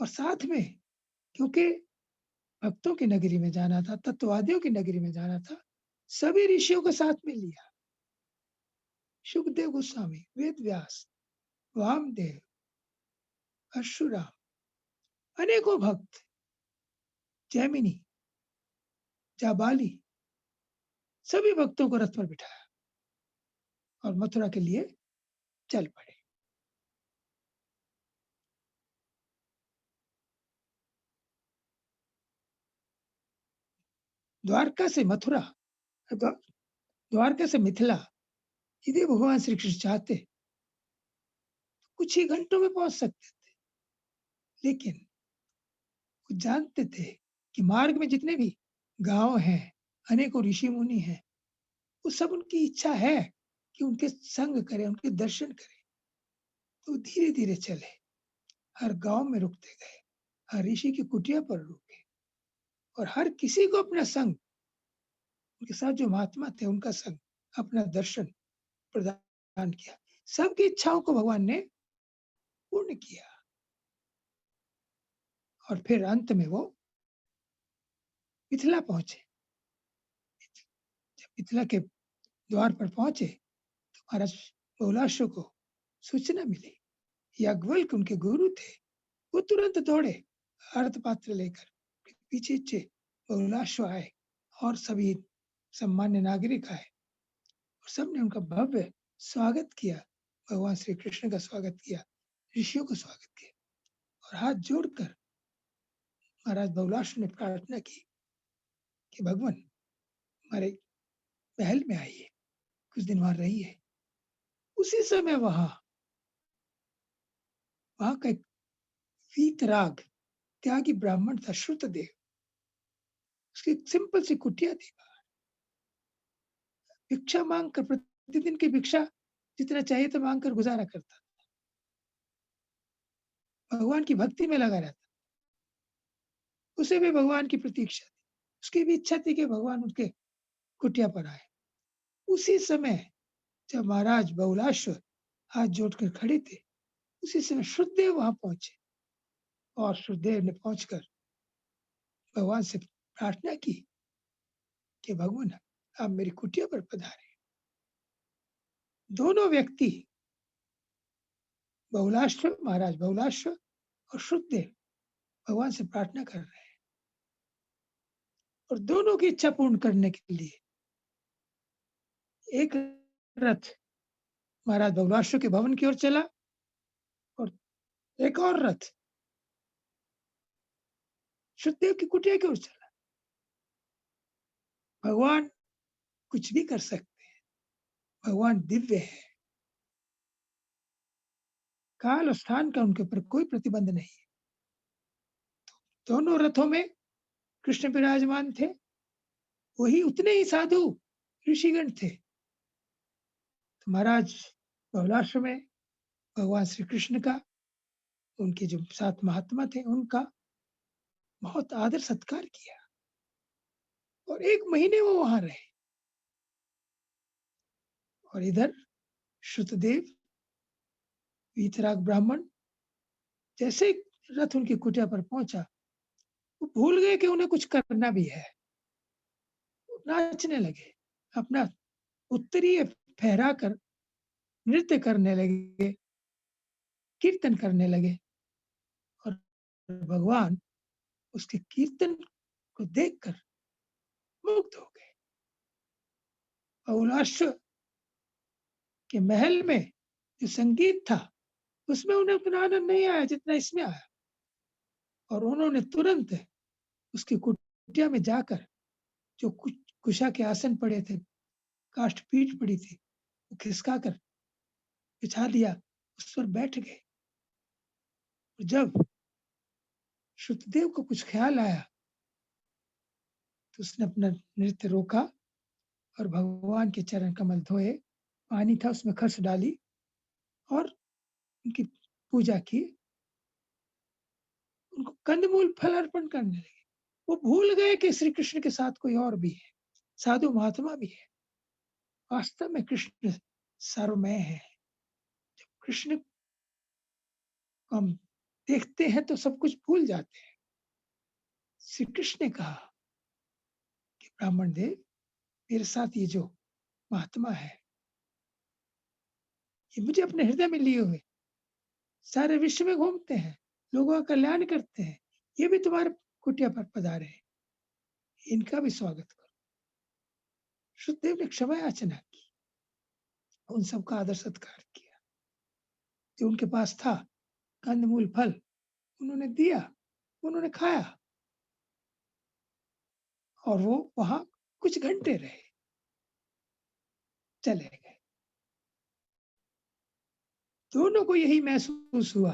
और साथ में, क्योंकि भक्तों की नगरी में जाना था, तत्ववादियों की नगरी में जाना था, सभी ऋषियों को साथ में लिया। सुखदेव गोस्वामी, वेद व्यास, वामदेव, परशुराम, अनेकों भक्त, जैमिनी, जाबाली, सभी भक्तों को रथ पर बिठाया और मथुरा के लिए चल पड़े। द्वारका से मथुरा, द्वारका से मिथिला, यदि भगवान श्री कृष्ण चाहते तो कुछ ही घंटों में पहुंच सकते थे। लेकिन वो जानते थे कि मार्ग में जितने भी गांव हैं, अनेकों ऋषि मुनि हैं, वो सब उनकी इच्छा है कि उनके संग करें, उनके दर्शन करें। तो धीरे धीरे चले, हर गांव में रुकते गए, हर ऋषि की कुटिया पर रुके और हर किसी को अपना संग, उनके साथ जो महात्मा थे उनका संग, अपना दर्शन प्रदान किया। सबकी इच्छाओं को भगवान ने पूर्ण किया। और फिर अंत में वो मिथिला पहुंचे। जब मिथिला के द्वार पर पहुंचे तो महाराज बहुलाश्व को सूचना मिली। याज्ञवल्क्य उनके गुरु थे। वो तुरंत दौड़े, अर्घ पात्र लेकर, पीछे पीछे बहुलाश्व आए और सभी सम्मान्य नागरिक आए और सबने उनका भव्य स्वागत किया। भगवान श्री कृष्ण का स्वागत किया, ऋषियों का स्वागत किया और हाथ जोड़कर महाराज बहुलाश्व ने प्रार्थना की कि भगवान हमारे महल में आइए, कुछ दिन वहां रहिए। उसी समय वहां का एक वीतराग त्यागी ब्राह्मण था, श्रुतदेव। उसकी एक सिंपल सी कुटिया थी। भिक्षा मांग कर, प्रतिदिन की भिक्षा जितना चाहिए तो मांग कर गुजारा करता, भगवान की भक्ति में लगा रहता। उसे भी भगवान की प्रतीक्षा थी। उसकी भी इच्छा थी कि भगवान उनके कुटिया पर आए। उसी समय जब महाराज बहुलाश्व हाथ जोड़कर खड़े थे, उसी समय शुद्धदेव वहां पहुंचे और शुद्धदेव ने पहुंचकर भगवान से प्रार्थना की कि भगवान आप मेरी कुटिया पर पधारे। दोनों व्यक्ति बहुलाश्व, महाराज बहुलाश्व और शुद्धदेव भगवान से प्रार्थना कर रहे हैं और दोनों की इच्छा पूर्ण करने के लिए एक रथ महाराज बहुलाश्व के भवन की ओर चला और एक और रथ शुद्धदेव की कुटिया की ओर चला। भगवान कुछ भी कर सकते हैं, भगवान दिव्य है, काल और स्थान का उनके ऊपर कोई प्रतिबंध नहीं है। दोनों रथों में कृष्ण विराजमान थे, वही उतने ही साधु ऋषिगण थे। तो महाराज बहुलाश्व में भगवान श्री कृष्ण का, उनके जो सात महात्मा थे उनका बहुत आदर सत्कार किया और 1 महीने वो वहां रहे। और इधर श्रुतदेव, वीतराग ब्राह्मण जैसे रथ उनकी कुटिया पर पहुंचा, वो भूल गए कि उन्हें कुछ करना भी है। नाचने लगे, अपना उत्तरीय फहरा कर नृत्य करने लगे, कीर्तन करने लगे और भगवान उसके कीर्तन को देखकर मुग्ध हो गए। बहुलाश्व के महल में जो संगीत था उसमें उन्हें उतना आनंद नहीं आया जितना इसमें आया और उन्होंने तुरंत उसकी कुटिया में जाकर जो कुशा के आसन पड़े थे, काष्ठ पीठ पड़ी थी, वो खिसका कर बिछा दिया, उस पर बैठ गए। जब शुद्धदेव को कुछ ख्याल आया तो उसने अपना नृत्य रोका और भगवान के चरण कमल धोए, पानी था उसमें खस डाली और उनकी पूजा की, उनको कंदमूल फल अर्पण करने लगे। वो भूल गए कि श्री कृष्ण के साथ कोई और भी है, साधु महात्मा भी है। वास्तव में कृष्ण सर्वमय है। जब कृष्ण को हम देखते हैं तो सब कुछ भूल जाते हैं। श्री कृष्ण ने कहा कि ब्राह्मण देव, मेरे साथ ये जो महात्मा है, ये मुझे अपने हृदय में लिए हुए सारे विश्व में घूमते हैं, लोगों का कल्याण करते हैं, ये भी तुम्हारे कुटिया पर पधारे हैं, इनका भी स्वागत करो। शुद्धदेव ने क्षमा याचना की, उन सबका आदर सत्कार किया, जो उनके पास था कंदमूल फल उन्होंने दिया, उन्होंने खाया और वो वहां कुछ घंटे रहे, चले गए। दोनों को यही महसूस हुआ,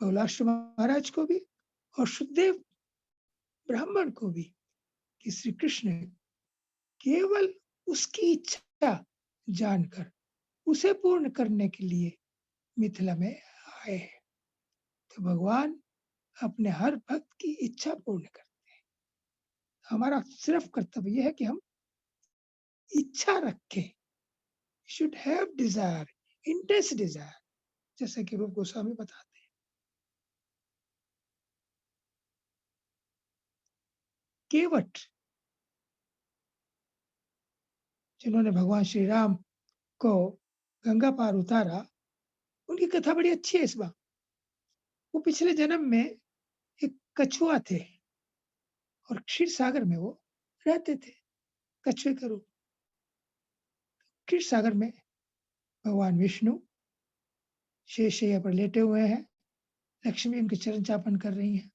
बहुलाश्व महाराज को भी और शुद्धदेव ब्राह्मण को भी, कि श्री कृष्ण केवल उसकी इच्छा जानकर उसे पूर्ण करने के लिए मिथिला में आए। तो भगवान अपने हर भक्त की इच्छा पूर्ण करते हैं। हमारा सिर्फ कर्तव्य यह है कि हम इच्छा रखें, should have desire, intense desire, जैसे कि रूप गोस्वामी बताते हैं। केवट जिन्होंने भगवान श्री राम को गंगा पार उतारा, उनकी कथा बड़ी अच्छी है इस बार। वो पिछले जन्म में एक कछुआ थे और क्षीर सागर में वो रहते थे, कछुए का रूप। क्षीर सागर में भगवान विष्णु शेषैया पर लेटे हुए हैं, लक्ष्मी उनके चरण चापन कर रही हैं।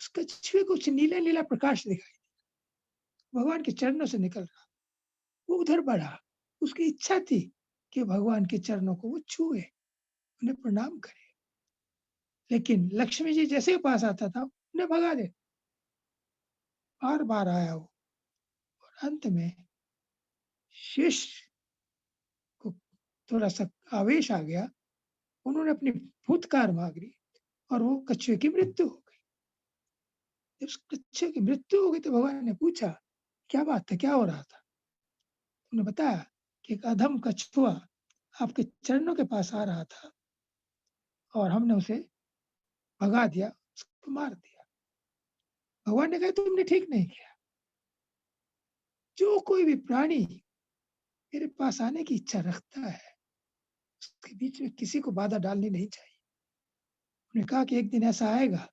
उस कछुए को कुछ नीला नीला प्रकाश दिखाई, भगवान के चरणों से निकल रहा। वो उधर बढ़ा, उसकी इच्छा थी कि भगवान के चरणों को वो छुए, उन्हें प्रणाम करे, लेकिन लक्ष्मी जी जैसे ही पास आता था उन्हें भगा दे। बार बार आया वो और अंत में शेष को थोड़ा सा आवेश आ गया, उन्होंने अपनी फुदकार मांग ली और वो कछुए की मृत्यु हो गई। जब उस कच्छप की मृत्यु हो गई तो भगवान ने पूछा, "क्या बात है? क्या हो रहा था?" उन्होंने बताया कि एक अधम कछुआ आपके चरणों के पास आ रहा था और हमने उसे भगा दिया, उसको मार दिया। भगवान ने कहा, "तुमने ठीक नहीं किया। जो कोई भी प्राणी मेरे पास आने की इच्छा रखता है, उसके बीच में किसी को बाधा डालनी नहीं चाहिए।" उन्होंने कहा कि एक दिन ऐसा आएगा,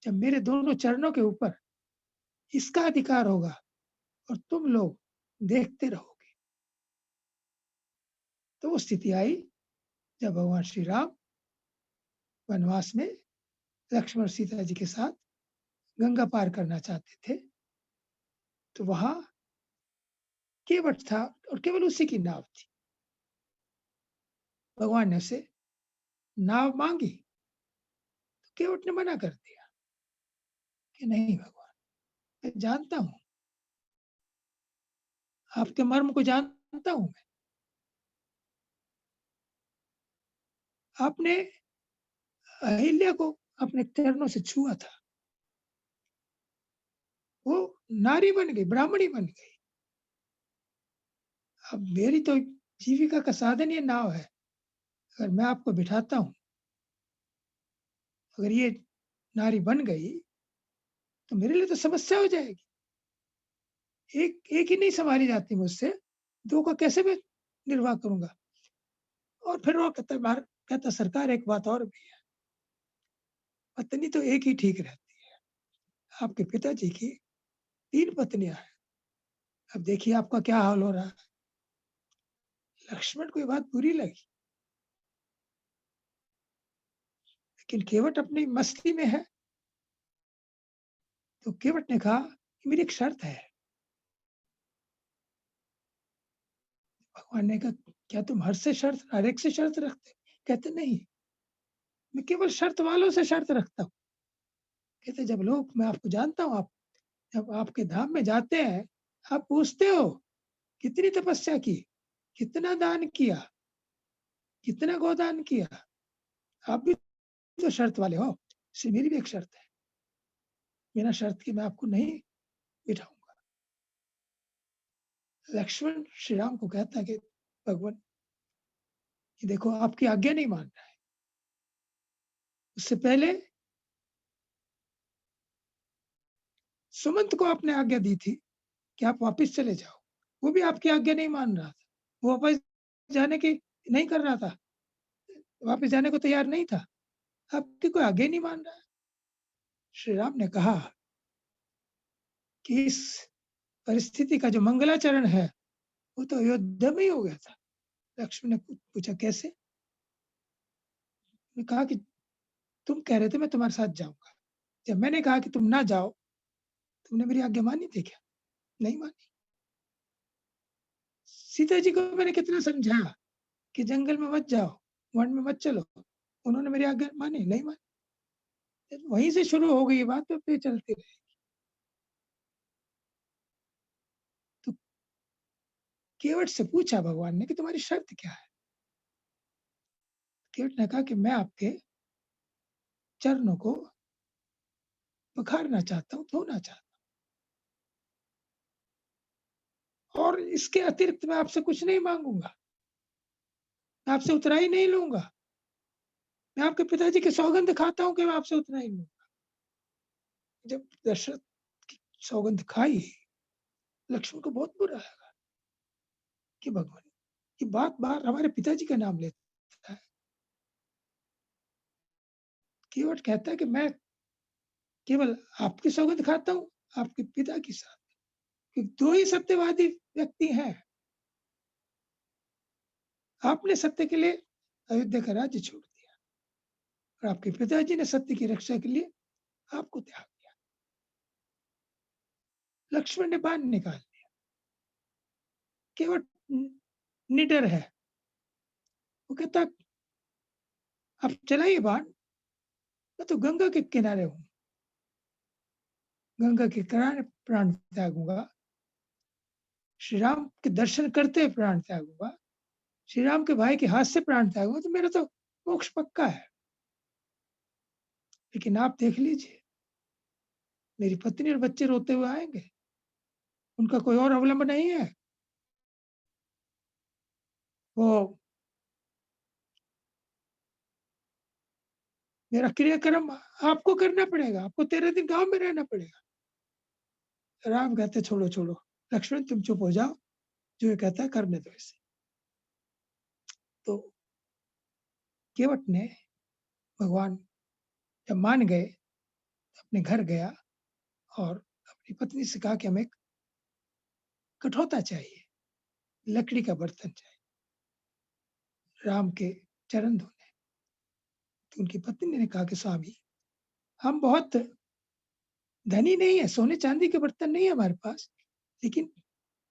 जब मेरे दोनों चरणों के ऊपर इसका अधिकार होगा और तुम लोग देखते रहोगे। तो वो स्थिति आई जब भगवान श्री राम वनवास में लक्ष्मण सीता जी के साथ गंगा पार करना चाहते थे, तो वहां केवट था और केवल उसी की नाव थी। भगवान ने उसे नाव मांगी, तो केवट ने मना कर दिया कि नहीं भगवान, मैं जानता हूं, आपके मर्म को जानता हूं मैं। आपने अहिल्या को अपने चरणों से छुआ था, वो नारी बन गई, ब्राह्मणी बन गई। अब मेरी तो जीविका का साधन ये नाव है। अगर मैं आपको बिठाता हूँ, अगर ये नारी बन गई, तो मेरे लिए तो समस्या हो जाएगी। एक एक ही नहीं सँभाली जाती मुझसे, 2 का कैसे मैं निर्वाह करूँगा? और फिर वो कहता सरकार एक बात और भी है, पत्नी तो एक ही ठीक रहती है। आपके पिताजी की 3 पत्नियाँ हैं। अब देखिए आपका क्या हाल हो रहा है। लक्ष्मण को ये बात बुरी लगी, लेकिन केवट अपनी मस्ती में है, तो केवट ने कहा कि मेरी एक शर्त है। भगवान ने कहा, "क्या तुम हर एक से शर्त रखते?" कहते, "नहीं, मैं केवल शर्त वालों से शर्त रखता हूँ।" कहते, "जब लोग मैं आपको जानता हूँ, आप जब आपके धाम में जाते हैं, आप पूछते हो, कितनी तपस्या की, कितना दान किया, कितना गोदान किया? आप भी तो शर्त वाले हो, इसलिए मेरी भी एक शर्त है, बिना शर्त के मैं आपको नहीं बिठाऊँगा।" लक्ष्मण श्री राम को कहता है कि भगवान, ये देखो आपकी आज्ञा नहीं मान रहा है। उससे पहले सुमंत को आपने आज्ञा दी थी कि आप वापस चले जाओ, वो भी आपकी आज्ञा नहीं मान रहा था। वो वापस जाने की नहीं कर रहा था, वापस जाने को तैयार नहीं था। आपकी कोई आज्ञा ही नहीं मान रहा है। श्री राम ने कहा कि इस परिस्थिति का जो मंगलाचरण है, वो तो अयोध्या में ही हो गया था। लक्ष्मण ने पूछा कैसे? ने कहा कि तुम कह रहे थे मैं तुम्हारे साथ जाऊँगा। जब मैंने कहा कि तुम ना जाओ, तुमने मेरी आज्ञा मानी थी क्या? नहीं मानी। सीता जी को मैंने कितना समझाया कि जंगल में मत जाओ, वन में मत चलो। उन्होंने मेरी आज्ञा मानी? नहीं मानी। वहीं से शुरू हो गई बात, तो फिर चलती रही। तो केवट से पूछा भगवान ने कि तुम्हारी शर्त क्या है? केवट ने कहा कि मैं आपके चरणों को पखारना चाहता हूँ, धोना चाहता हूँ और इसके अतिरिक्त मैं आपसे कुछ नहीं माँगूँगा। मैं आपसे उतराई नहीं लूँगा। मैं आपके पिताजी की सौगंध खाता हूँ कि मैं आपसे उतना ही लूँगा। जब दशरथ की सौगंध खाई, लक्ष्मण को बहुत बुरा लगा कि भगवान ये बार हमारे पिताजी का नाम लेता है। केवट कहता है कि मैं केवल आपकी सौगंध खाता हूँ, आपके पिता की साथ। कि 2 ही सत्यवादी व्यक्ति हैं। आपने सत्य के लिए अयोध्या का राज्य छोड़ दिया और आपके पिताजी ने सत्य की रक्षा के लिए आपको त्याग दिया। लक्ष्मण ने बाण निकाल लिया। केवट निडर है। वो कहता, "आप चलाइए बाण, मैं तो गंगा के किनारे हूँ। गंगा के किनारे प्राण त्यागूँगा। श्री राम के दर्शन करते हुए प्राण त्यागूँगा। श्री राम के भाई के हाथ से प्राण त्यागूँगा, तो मेरा तो मोक्ष पक्का है। लेकिन आप देख लीजिए, मेरी पत्नी और बच्चे रोते हुए आएँगे। उनका कोई और अवलंबन नहीं है। वो मेरा क्रियाक्रम आपको करना पड़ेगा, आपको 13 दिन गाँव में रहना पड़ेगा। राम कहते छोड़ो, छोड़ो, लक्ष्मण तुम चुप हो जाओ, जो ये कहता है करने दो इसे। तो केवट ने भगवान जब मान गए, अपने घर गया और अपनी पत्नी से कहा कि हमें कठौता चाहिए, लकड़ी का बर्तन चाहिए, राम के चरण धोने। तो उनकी पत्नी ने कहा कि स्वामी, हम बहुत धनी नहीं है, सोने-चांदी के बर्तन नहीं है हमारे पास, लेकिन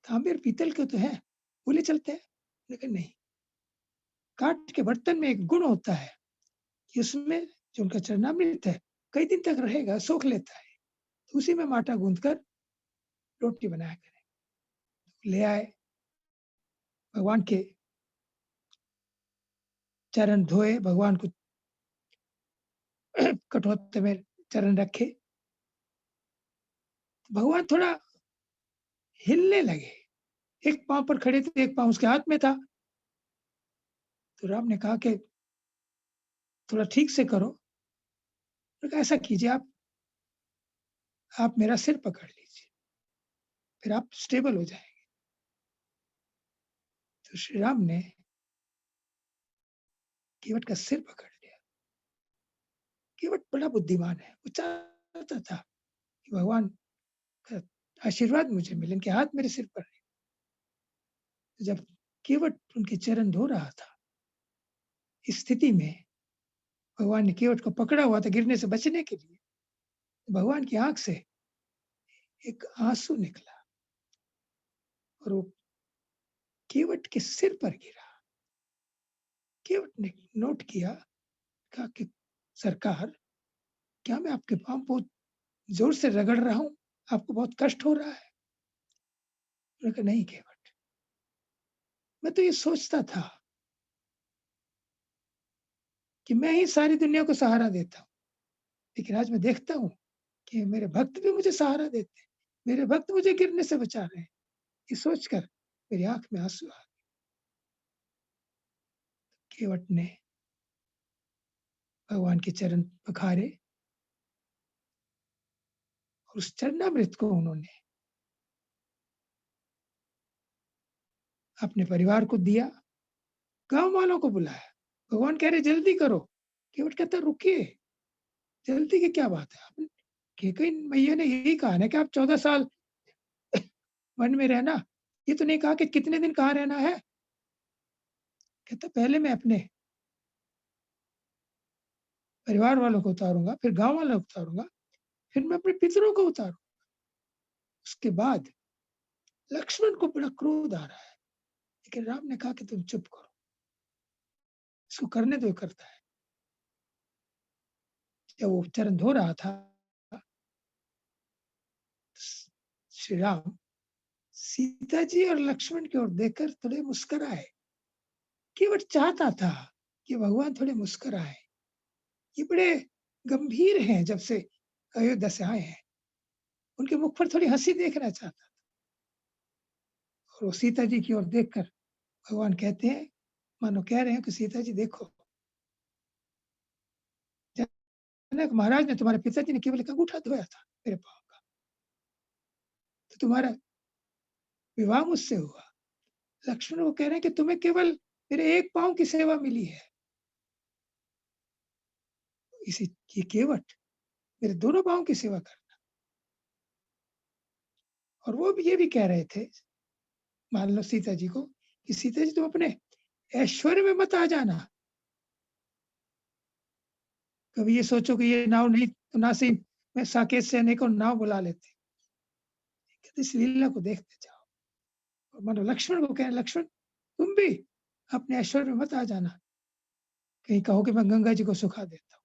तांबे और पीतल के तो हैं, वो ले चलते हैं। मैंने कहा नहीं, काठ के बर्तन में एक गुण होता है कि उसमें जो उनका चरणामृत है, कई दिन तक रहेगा, सोख लेता है। तो उसी में हम आटा गूँथ कर रोटी बनाया करें। ले आए, भगवान के चरण धोए, भगवान को कठौते में चरण रखे। भगवान थोड़ा हिलने लगे, एक पाँव पर खड़े थे, एक पाँव उसके हाथ में था। तो राम ने कहा कि थोड़ा ठीक से करो। मैंने कहा ऐसा कीजिए आप मेरा सिर पकड़ लीजिए, फिर आप स्टेबल हो जाएँगे। तो श्री राम ने केवट का सिर पकड़ लिया। केवट बड़ा बुद्धिमान है, वो चाहता था कि भगवान का आशीर्वाद मुझे मिले, इनके हाथ मेरे सिर पर है। तो जब केवट उनके चरण धो रहा था, इस स्थिति में भगवान ने केवट को पकड़ा हुआ था गिरने से बचने के लिए। भगवान की आँख से एक आँसू निकला और वो केवट के सिर पर गिरा। केवट ने नोट किया, कहा कि सरकार, क्या मैं आपके पाँव बहुत ज़ोर से रगड़ रहा हूँ? आपको बहुत कष्ट हो रहा है? मैंने कहा नहीं केवट, मैं तो ये सोचता था कि मैं ही सारी दुनिया को सहारा देता हूँ, लेकिन आज मैं देखता हूँ कि मेरे भक्त भी मुझे सहारा देते हैं, मेरे भक्त मुझे गिरने से बचा रहे हैं। ये सोचकर मेरी आँख में आँसू आ गए। केवट ने भगवान के चरण पखारे और उस चरणामृत को उन्होंने अपने परिवार को दिया, गाँव वालों को बुलाया। भगवान कह रहे जल्दी करो। केवट कहता रुकिए, जल्दी की क्या बात है? आपने कैकेयी मैया ने यही कहा ना कि आप 14 साल वन में रहना। ये तो नहीं कहा कि कितने दिन कहाँ रहना है। कहता पहले मैं अपने परिवार वालों को उतारूँगा, फिर गाँव वालों को उतारूँगा, फिर मैं अपने पितरों को उतारूँ। उसके बाद लक्ष्मण को बड़ा क्रोध आ रहा है, लेकिन राम ने कहा कि तुम चुप करो, इसको करने दो, ये करता है। जब वो चरण धो रहा था, श्री राम सीता जी और लक्ष्मण की ओर देखकर थोड़े मुस्कुराए। केवट चाहता था कि भगवान थोड़े मुस्कुराए। ये बड़े गंभीर हैं जब से अयोध्या से आए हैं। उनके मुख पर थोड़ी हँसी देखना चाहता था। और वो सीता जी की ओर देखकर भगवान कहते हैं, मानो कह रहे हैं कि सीता जी देखो, जनक महाराज ने तुम्हारे पिताजी ने केवल एक अंगूठा धोया था मेरे पाँव का, तो तुम्हारा विवाह मुझसे हुआ। लक्ष्मण को कह रहे हैं कि तुम्हें केवल मेरे एक पाँव की सेवा मिली है। इसी ये केवट मेरे दोनों पाँव की सेवा करना। और वो भी ये भी कह रहे थे, मान लो सीता जी को, कि सीता जी तुम अपने ऐश्वर्य में मत आ जाना। कभी ये सोचो कि ये नाव नहीं तो ना सही मैं साकेत से अनेकों नाव बुला लेते। कहते इस लीला को देखते जाओ। और मानो लक्ष्मण को कहें, लक्ष्मण तुम भी अपने ऐश्वर्य में मत आ जाना। कहीं कहो कि मैं गंगा जी को सुखा देता हूँ।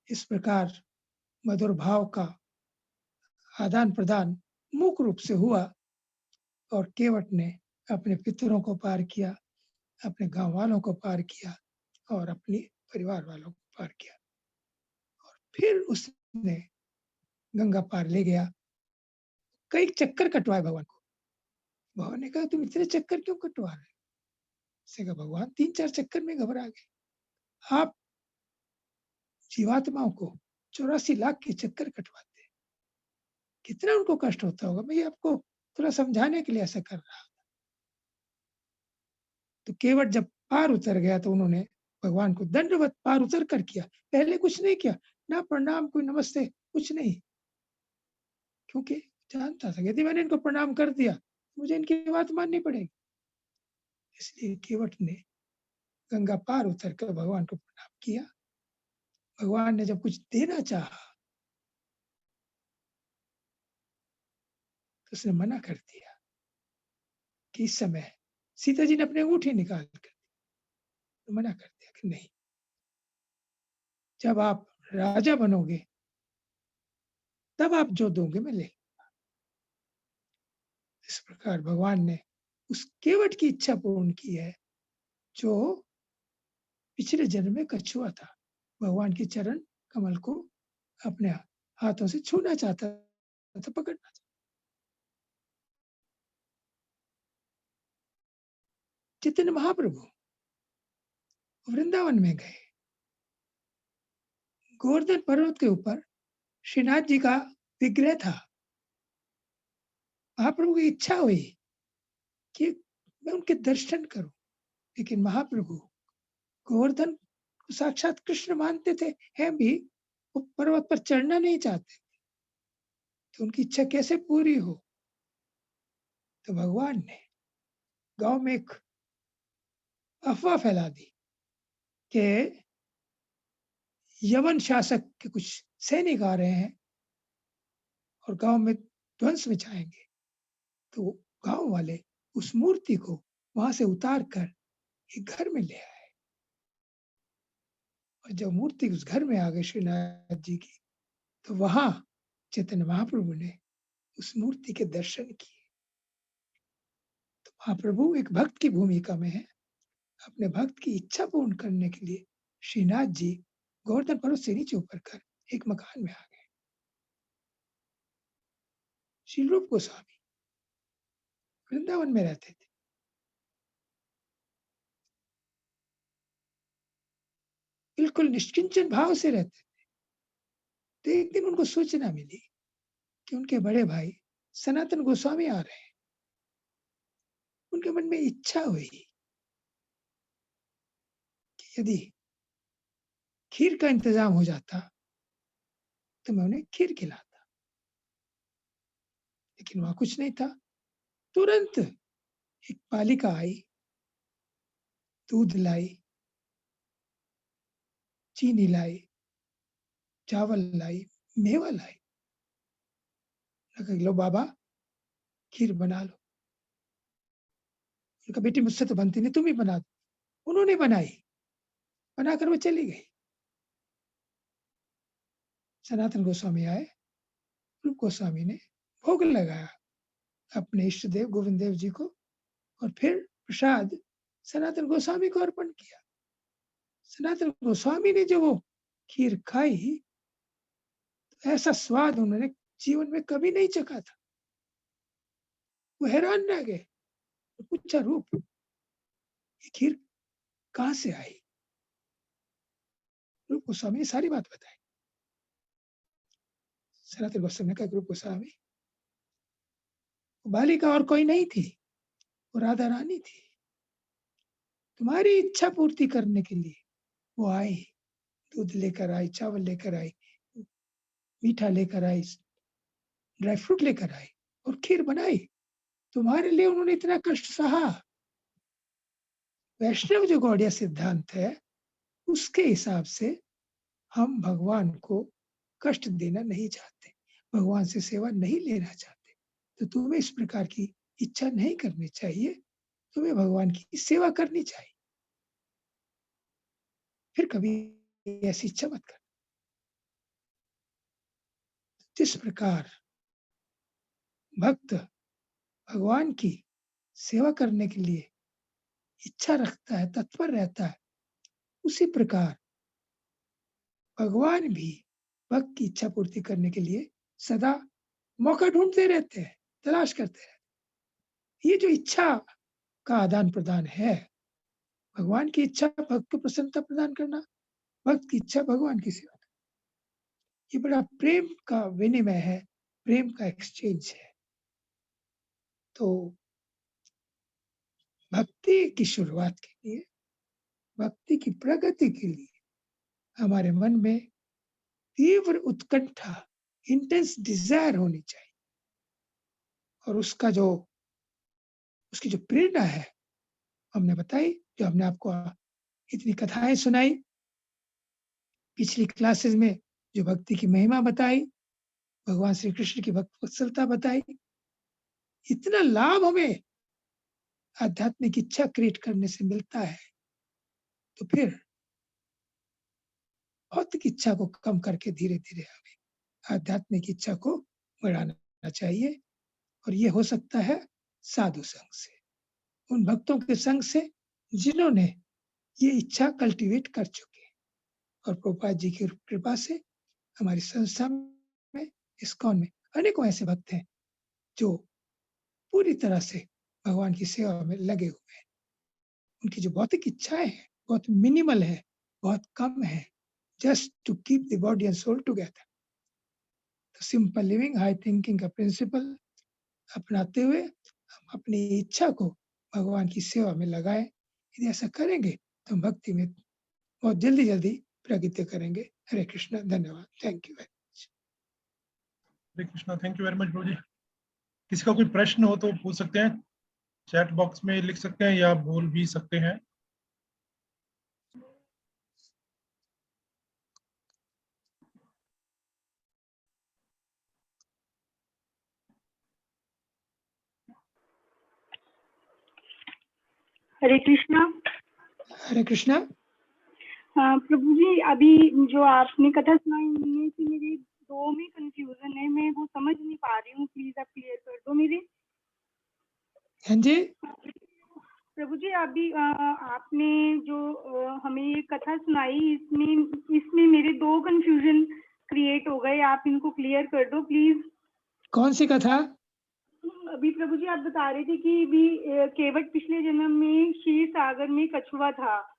इस प्रकार मधुर भाव का आदान-प्रदान मुख्य रूप से हुआ और केवट ने अपने पितरों को पार किया, अपने गाँव वालों को पार किया और अपने परिवार वालों को पार किया। फिर उसने गंगा पार ले गया। कई चक्कर कटवाए भगवान को। भगवान ने कहा, तुम इतने चक्कर क्यों कटवा रहे हो? उसने कहा, भगवान 3-4 चक्कर में घबरा गए। आप जीवात्माओं को 84 लाख के चक्कर कटवाते हैं। कितना उनको कष्ट होता होगा, मैं आपको थोड़ा समझाने के लिए ऐसा कर रहा। तो केवट जब पार उतर गया तो उन्होंने भगवान को दंडवत पार उतर कर किया। पहले कुछ नहीं किया, ना प्रणाम, कोई नमस्ते, कुछ नहीं। क्योंकि जानता था यदि मैंने इनको प्रणाम कर दिया, मुझे इनकी बात माननी पड़ेगी। इसलिए केवट ने गंगा पार उतर कर भगवान को प्रणाम किया। भगवान ने जब कुछ देना चाहा तो उसने मना कर दिया कि इस समय सीता जी ने अपने अंगूठी निकाल कर तो मना कर दिया कि नहीं, जब आप राजा बनोगे तब आप जो दोगे मैं ले। इस प्रकार भगवान ने उस केवट की इच्छा पूर्ण की है जो पिछले जन्म में कछुआ था। भगवान के चरण कमल को अपने हाथों से छूना चाहता था, पकड़ना चाहता। चैतन्य महाप्रभु वृंदावन में गए। गोवर्धन पर्वत के ऊपर श्रीनाथ जी का विग्रह था। महाप्रभु की इच्छा हुई कि मैं उनके दर्शन करूं, लेकिन महाप्रभु गोवर्धन को साक्षात कृष्ण मानते थे, हैं भी, वो पर्वत पर चढ़ना नहीं चाहते, तो उनकी इच्छा कैसे पूरी हो? तो भगवान ने गांव में एक अफवाह फैला दी कि यवन शासक के कुछ सैनिक आ रहे हैं और गांव में ध्वंस मचाएंगे। तो गांव वाले उस मूर्ति को वहां से उतार कर एक घर में ले आए। और जब मूर्ति उस घर में आ गई श्रीनाथ जी की, तो वहां चैतन्य महाप्रभु ने उस मूर्ति के दर्शन किए। तो महाप्रभु एक भक्त की भूमिका में है। अपने भक्त की इच्छा पूर्ण करने के लिए श्रीनाथ जी गोवर्धन पर्वत से नीचे उतर कर एक मकान में आ गए। श्री रूप गोस्वामी वृंदावन में रहते थे। बिल्कुल निष्किंचन भाव से रहते थे। तो एक दिन उनको सूचना मिली कि उनके बड़े भाई सनातन गोस्वामी आ रहे हैं। उनके मन में इच्छा हुई कि यदि खीर का इंतजाम हो जाता तो मैं उन्हें खीर खिलाता, लेकिन वहां कुछ नहीं था। तुरंत एक बालिका आई, दूध लाई, चीनी लाई, चावल लाई, मेवा लाई। लो बाबा खीर बना लो। उनका बेटी मुझसे तो बनती नहीं, तुम ही बना दो। उन्होंने बनाई, बनाकर वो चली गई। सनातन गोस्वामी आए, रूप गोस्वामी ने भोग लगाया अपने इष्ट देव गोविंद देव जी को, और फिर प्रसाद सनातन गोस्वामी को अर्पण किया। सनातन गोस्वामी ने जो वो खीर खाई, तो ऐसा स्वाद उन्होंने जीवन में कभी नहीं चखा था। वो हैरान रह गए। पूछा, रूप ये खीर कहाँ से आई? रूप गोस्वामी ने सारी बात बताई। सनातन गोस्वामी ने कहा, रूप गोस्वामी, बालिका और कोई नहीं थी, वो राधा रानी थी। तुम्हारी इच्छा पूर्ति करने के लिए वो आई, दूध लेकर आई, चावल लेकर आई, मीठा लेकर आई, ड्राई फ्रूट लेकर आई और खीर बनाई। तुम्हारे लिए उन्होंने इतना कष्ट सहा। वैष्णव जो गौड़िया सिद्धांत है, उसके हिसाब से हम भगवान को कष्ट देना नहीं चाहते, भगवान से सेवा नहीं लेना चाहते। तो तुम्हें इस प्रकार की इच्छा नहीं करनी चाहिए, तुम्हें भगवान की सेवा करनी चाहिए। फिर कभी ऐसी इच्छा मत कर। जिस प्रकार भक्त भगवान की सेवा करने के लिए इच्छा रखता है, तत्पर रहता है, उसी प्रकार भगवान भी भक्त की इच्छा पूर्ति करने के लिए सदा मौका ढूंढते रहते हैं, तलाश करते हैं। ये जो इच्छा का आदान प्रदान है, भगवान की इच्छा भक्त को प्रसन्नता प्रदान करना, भक्त की इच्छा भगवान की सेवा, ये बड़ा प्रेम का विनिमय है, प्रेम का एक्सचेंज है। तो भक्ति की शुरुआत के लिए, भक्ति की प्रगति के लिए हमारे मन में तीव्र उत्कंठा, इंटेंस डिजायर होनी चाहिए। और उसकी जो प्रेरणा है, हमने बताई, जो हमने आपको इतनी कथाएं सुनाई, पिछली क्लासेस में जो भक्ति की महिमा बताई, भगवान श्री कृष्ण की भक्त वत्सलता बताई, इतना लाभ हमें आध्यात्मिक इच्छा क्रिएट करने से मिलता है, तो फिर भौतिक इच्छा को कम करके धीरे धीरे हमें आध्यात्मिक इच्छा को बढ़ाना चाहिए। और ये हो सकता है साधु संग से, उन भक्तों के संग से जिन्होंने ये इच्छा कल्टीवेट कर चुके हैं। और प्रभुपाद जी की कृपा से हमारी संस्था में, इस्कॉन में अनेकों ऐसे भक्त हैं जो पूरी तरह से भगवान की सेवा में लगे हुए हैं। उनकी जो भौतिक इच्छाएं हैं बहुत मिनिमल है, बहुत कम है, just to keep the body and soul together. तो सिंपल लिविंग, हाई थिंकिंग का प्रिंसिपल अपनाते हुए हम अपनी इच्छा को भगवान की सेवा में लगाएं। यदि ऐसा करेंगे तो हम भक्ति में बहुत जल्दी जल्दी प्रगति करेंगे। हरे कृष्णा, धन्यवाद, thank you very much. Hare Krishna, thank you very much प्रभु जी। किसी का कोई प्रश्न हो तो पूछ सकते हैं, चैट बॉक्स में लिख सकते हैं या बोल भी सकते हैं। हरे कृष्णा। हरे कृष्णा। प्रभु जी, अभी जो आपने कथा सुनाई उनमें से मेरे दो में कंफ्यूजन है, मैं वो समझ नहीं पा रही हूँ, प्लीज आप क्लियर कर दो मेरे। हाँ जी प्रभु जी, अभी आपने जो हमें ये कथा सुनाई, इसमें मेरे दो कंफ्यूजन क्रिएट हो गए, आप इनको क्लियर कर दो प्लीज। कौन सी कथा? अभी प्रभु जी आप बता रहे थे कि भी केवट पिछले जन्म में क्षीर सागर में कछुआ था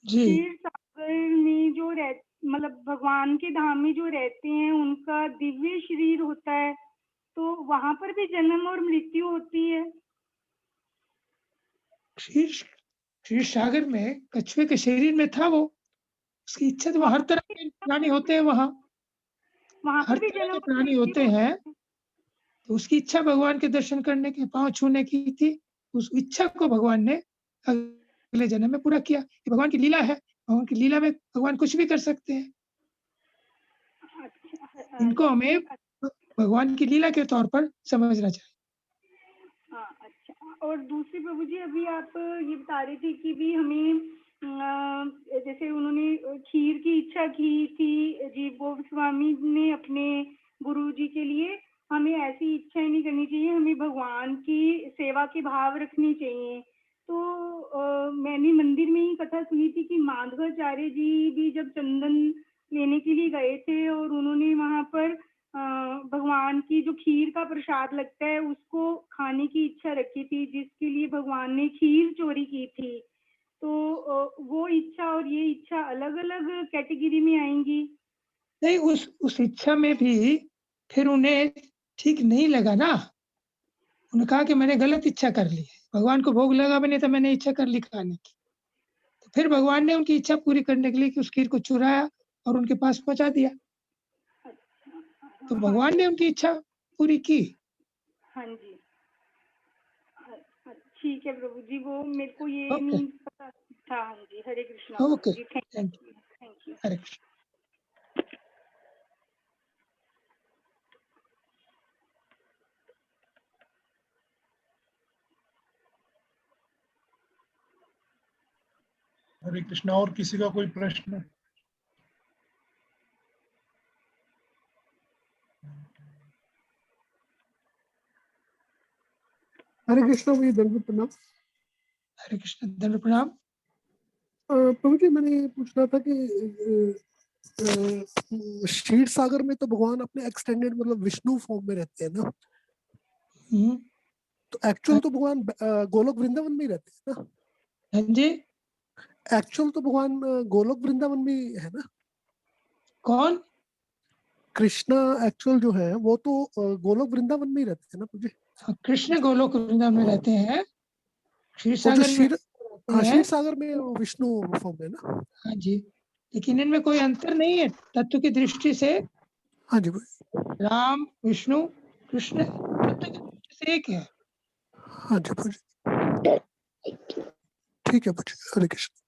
जी। क्षीर सागर में जो मतलब भगवान के धाम में जो रहते हैं उनका दिव्य शरीर होता है, तो वहां पर भी जन्म और मृत्यु होती है। क्षीर सागर में कछुए के शरीर में था वो, उसकी इच्छा तो हर तरह के प्राणी होते हैं, वहाँ हर तरह के प्राणी होते हैं, तो उसकी इच्छा भगवान के दर्शन करने की, पांव छूने की थी। उस इच्छा को भगवान ने अगले जन्म में पूरा किया। ये भगवान की लीला है, भगवान की लीला में भगवान कुछ भी कर सकते हैं। इनको हमें भगवान की लीला के तौर पर समझना चाहिए। अच्छा। और दूसरी प्रभु जी, अभी आप ये बता रहे थे कि भी हमें जैसे उन्होंने खीर की इच्छा की थी जीव गोस्वामी ने अपने गुरु जी के लिए, हमें ऐसी इच्छाएं नहीं करनी चाहिए, हमें भगवान की सेवा के भाव रखनी चाहिए। तो मैंने मंदिर में ही कथा सुनी थी कि माधवाचार्य जी भी जब चंदन लेने के लिए गए थे और उन्होंने वहां पर भगवान की जो खीर का प्रसाद लगता है उसको खाने की इच्छा रखी थी, जिसके लिए भगवान ने खीर चोरी की थी। तो वो इच्छा और ये इच्छा अलग अलग कैटेगरी में आएंगी? नहीं, उस इच्छा में भी फिर उन्हें ठीक नहीं लगा ना, उन्होंने कहा कि मैंने गलत इच्छा कर ली है, भगवान को भोग लगा भी नहीं था, मैंने इच्छा कर ली खाने की। तो फिर भगवान ने उनकी इच्छा पूरी करने के लिए कि उस खीर को चुराया और उनके पास पहुंचा दिया। तो भगवान ने उनकी इच्छा पूरी की। हाँ जी, ठीक है प्रभु जी, वो मेरे को ये नहीं पता था। हाँ जी, Hare Krishna. Okay, thank you. Hare Krishna. Hare Krishna. और किसी का कोई प्रश्न? हरे कृष्णा भैया, दंड प्रणाम। हरे कृष्ण, दंड प्रणाम। प्रभु जी, मैंने ये पूछना था कि क्षीर सागर में तो भगवान अपने एक्सटेंडेड मतलब विष्णु फॉर्म में रहते हैं ना, हम्म, तो एक्चुअल तो भगवान गोलोक वृंदावन में ही रहते हैं ना। हाँ जी। एक्चुअल तो भगवान गोलोक वृंदावन में ही है ना। कौन? कृष्णा एक्चुअल जो है वो तो गोलोक वृंदावन में ही रहते हैं ना मुझे। हाँ, कृष्ण गोलोक वृंदावन में रहते हैं, क्षीर और जो सागर में क्षीर, रहते हाँ हैं। क्षीर सागर में वो विष्णु फॉर्म है ना। हाँ जी, लेकिन इनमें कोई अंतर नहीं है तत्व की दृष्टि से। हाँ जी भाई। राम, विष्णु, कृष्ण तत्व की दृष्टि से एक है। हाँ जी भाई, ठीक है भाई, हरे कृष्ण।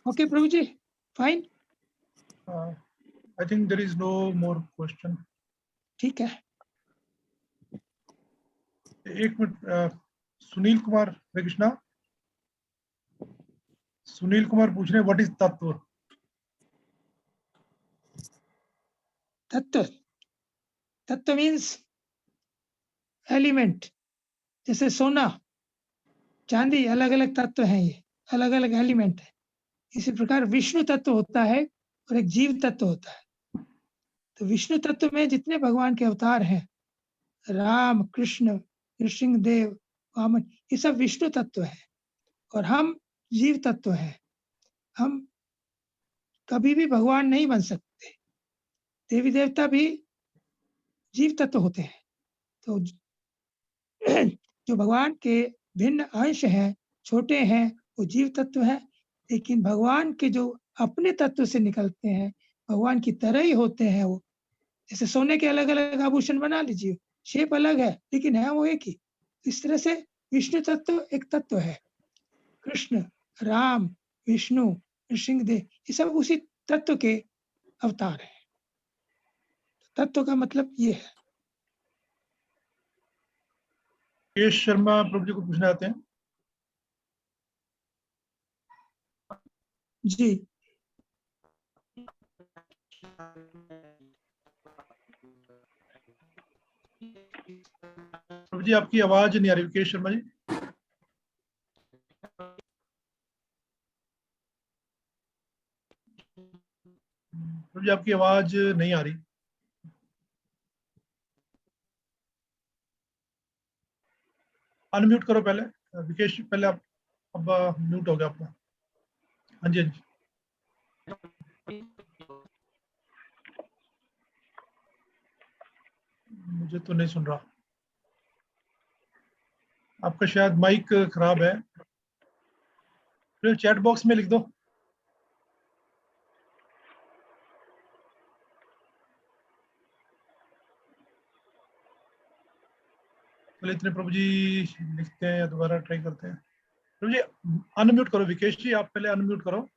ओके प्रभु जी, fine, I think there is no more question. ठीक है। एक मिनट, सुनील कुमार, हरे कृष्णा। सुनील कुमार पूछ रहे हैं व्हाट इज तत्व। तत्व, तत्व मीन्स एलिमेंट। जैसे सोना, चांदी, अलग अलग तत्व हैं, ये अलग अलग एलिमेंट है। इसी प्रकार विष्णु तत्व होता है और एक जीव तत्व होता है। तो विष्णु तत्व में जितने भगवान के अवतार हैं, राम, कृष्ण, नृसिंहदेव, वामन, ये सब विष्णु तत्व है। और हम जीव तत्व हैं। हम कभी भी भगवान नहीं बन सकते। देवी देवता भी जीव तत्व होते हैं। तो जो भगवान के भिन्न अंश हैं, छोटे हैं, वो जीव तत्व है। लेकिन भगवान के जो अपने तत्व से निकलते हैं, भगवान की तरह ही होते हैं वो। जैसे सोने के अलग अलग आभूषण बना लीजिए, शेप अलग है लेकिन है वो एक ही। इस तरह से विष्णु तत्व एक तत्व है। कृष्ण, राम, विष्णु, नृसिंहदेव, ये सब उसी तत्व के अवतार हैं। तत्व का मतलब ये है। केश शर्मा प्रभु जी को पूछना आते हैं। जी, प्रभु जी आपकी आवाज नहीं आ रही, केश शर्मा जी। प्रभु जी आपकी आवाज नहीं आ रही। अनम्यूट करो पहले, विकेश पहले आप। अब म्यूट हो गया आपका। हाँ जी, हाँ जी। मुझे तो नहीं सुन रहा, आपका शायद माइक खराब है। फिर चैट बॉक्स में लिख दो। चलिए इतने प्रभु जी लिखते हैं या दोबारा ट्राई करते हैं। प्रभु जी अनम्यूट करो, विकेश जी आप पहले अनम्यूट करो।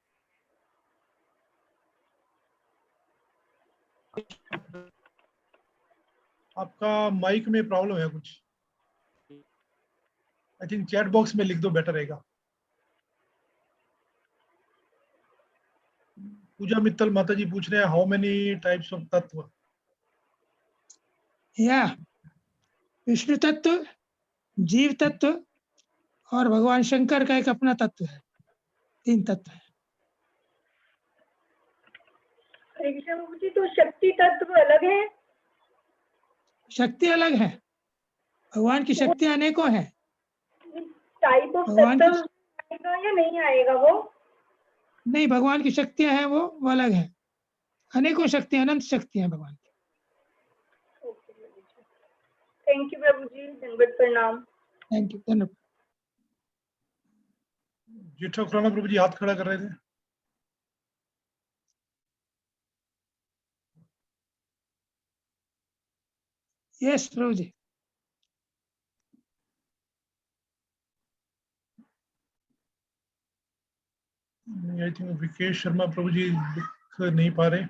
आपका माइक में प्रॉब्लम है कुछ। आई थिंक चैट बॉक्स में लिख दो, बेटर रहेगा। पूजा मित्तल माता जी पूछ रहे हैं हाउ मेनी टाइप्स ऑफ तत्व। या विष्णु तत्व, जीव तत्व और भगवान शंकर का एक अपना तत्व है। 3 तत्व है। हरे कृष्ण प्रभु जी, तो शक्ति तत्व अलग है? शक्ति अलग है। भगवान की शक्ति अनेकों हैं। टाइप ऑफ भगवान तत्व की आएगा या नहीं आएगा वो? नहीं, भगवान की शक्तियां हैं, वो अलग है। अनेकों शक्तियां, अनंत शक्तियां भगवान की। थैंक यू प्रभु जी, दंडवत प्रणाम। थैंक यू, धन्यवाद। जेठा खुराना प्रभु जी हाथ खड़ा कर रहे थे। यस प्रभु जी। आई थिंक विकेश शर्मा प्रभु जी लिख नहीं पा रहे।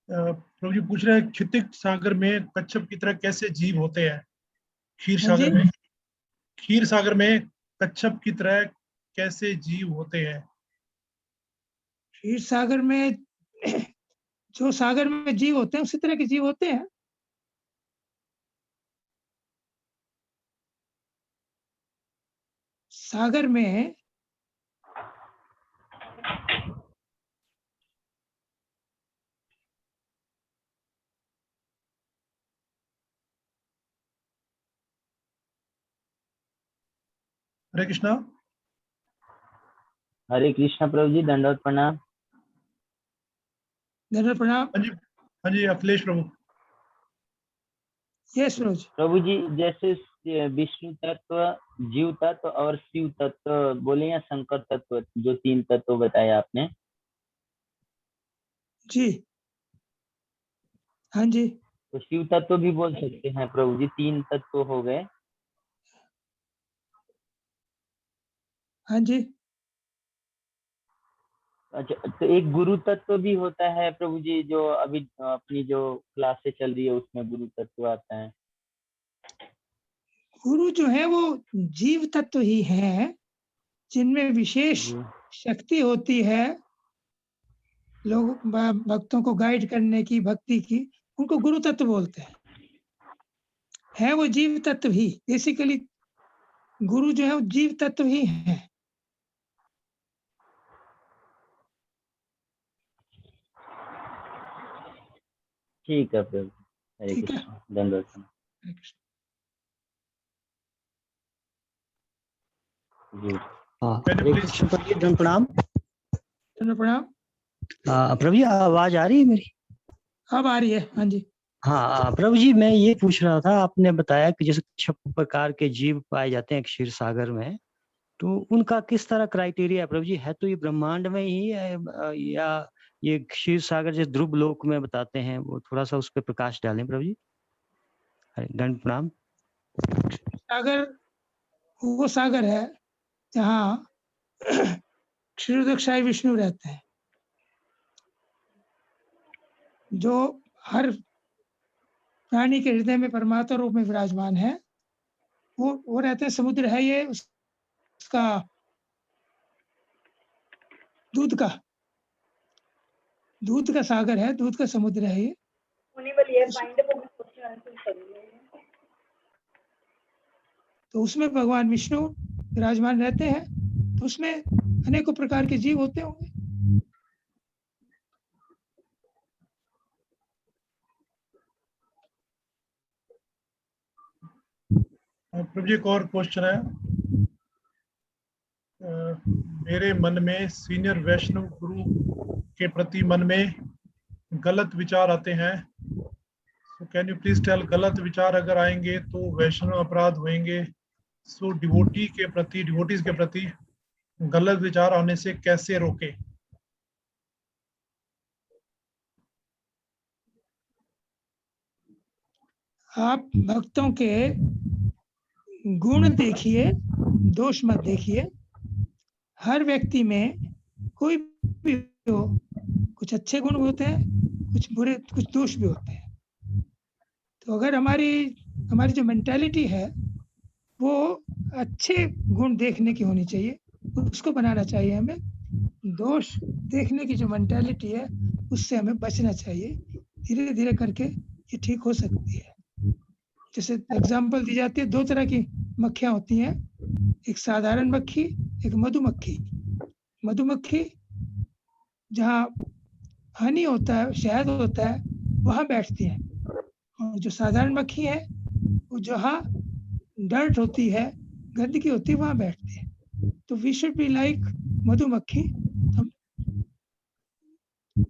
प्रभु जी पूछ रहे हैं क्षितिज सागर में कच्छप की तरह कैसे जीव होते हैं? क्षीर हाँ जी। सागर में, क्षीर सागर में कच्छप की तरह कैसे जीव होते हैं? क्षीर सागर में जो सागर में जीव होते हैं उसी तरह के जीव होते हैं। सागर में हरे कृष्णा। हरे कृष्णा प्रभु जी, दंडवत प्रणाम। धन्यवाद, प्रणाम। हाँ जी अखिलेश प्रभु। यस प्रभु जी। प्रभु जी, जैसे विष्णु तत्व, जीव तत्व और शिव तत्व बोले या शंकर तत्व, जो 3 तत्व बताए आपने, जी हाँ जी। तो शिव तत्व भी बोल सकते हैं प्रभु जी? 3 तत्व हो गए। हाँ जी। अच्छा, तो एक गुरु तत्व भी होता है प्रभु जी, जो अभी अपनी जो क्लासेस चल रही है उसमें गुरु तत्व आता है। गुरु जो है वो जीव तत्व ही है, जिनमें विशेष जी शक्ति होती है लोग भक्तों को गाइड करने की, भक्ति की, उनको गुरु तत्व बोलते हैं। है वो जीव तत्व ही, बेसिकली गुरु जो है वो जीव तत्व ही है। ठीक है प्रभु। हरे ठीक है। कृष्ण, दंडवत प्रणाम। हरे कृष्ण। जी हाँ, Can you Hare please- Krishna प्रभु जी, दंड प्रणाम। धन्यवाद, प्रणाम। प्रभु जी, आवाज आ रही है मेरी? अब आ रही है। हाँ जी। हाँ प्रभु जी, मैं ये पूछ रहा था, आपने बताया कि जैसे 6 प्रकार के जीव पाए जाते हैं क्षीर सागर में, तो उनका किस तरह क्राइटेरिया है प्रभु जी? है तो ये ब्रह्मांड में ही है या ये क्षीर सागर जो ध्रुव लोक में बताते हैं, वो थोड़ा सा उस पर प्रकाश डालें प्रभु जी। दंड प्रणाम। सागर वो सागर है जहाँ क्षीरोदक विष्णु रहते हैं, जो हर प्राणी के हृदय में परमात्मा रूप में विराजमान है। वो रहते हैं। समुद्र है ये उसका दूध का सागर है, दूध का समुद्र है ये। तो उसमें भगवान विष्णु विराजमान रहते हैं, तो उसमें अनेकों प्रकार के जीव होते होंगे। प्रभु जी एक और क्वेश्चन है। मेरे मन में सीनियर वैष्णव गुरु के प्रति मन में गलत विचार आते हैं, so can you please tell, गलत विचार अगर आएंगे तो वैष्णव अपराध होंगे, सो डिवोटीज के प्रति गलत विचार आने से कैसे रोके? आप भक्तों के गुण देखिए, दोष मत देखिए। हर व्यक्ति में कोई भी हो, कुछ अच्छे गुण होते हैं, कुछ बुरे, कुछ दोष भी होते हैं। तो अगर हमारी जो मेंटालिटी है वो अच्छे गुण देखने की होनी चाहिए, उसको बनाना चाहिए हमें। दोष देखने की जो मेंटालिटी है उससे हमें बचना चाहिए। धीरे धीरे करके ये ठीक हो सकती है। जैसे एग्जाम्पल दी जाती है, 2 तरह की मक्खियां होती हैं, एक साधारण मक्खी, एक मधुमक्खी। मधुमक्खी जहाँ हनी होता है, शहद होता है, वहां बैठती है। और जो साधारण मक्खी है वो जहाँ डर्ट होती है, गंदगी होती है, वहां बैठती है। तो वी शुड बी लाइक मधुमक्खी। हम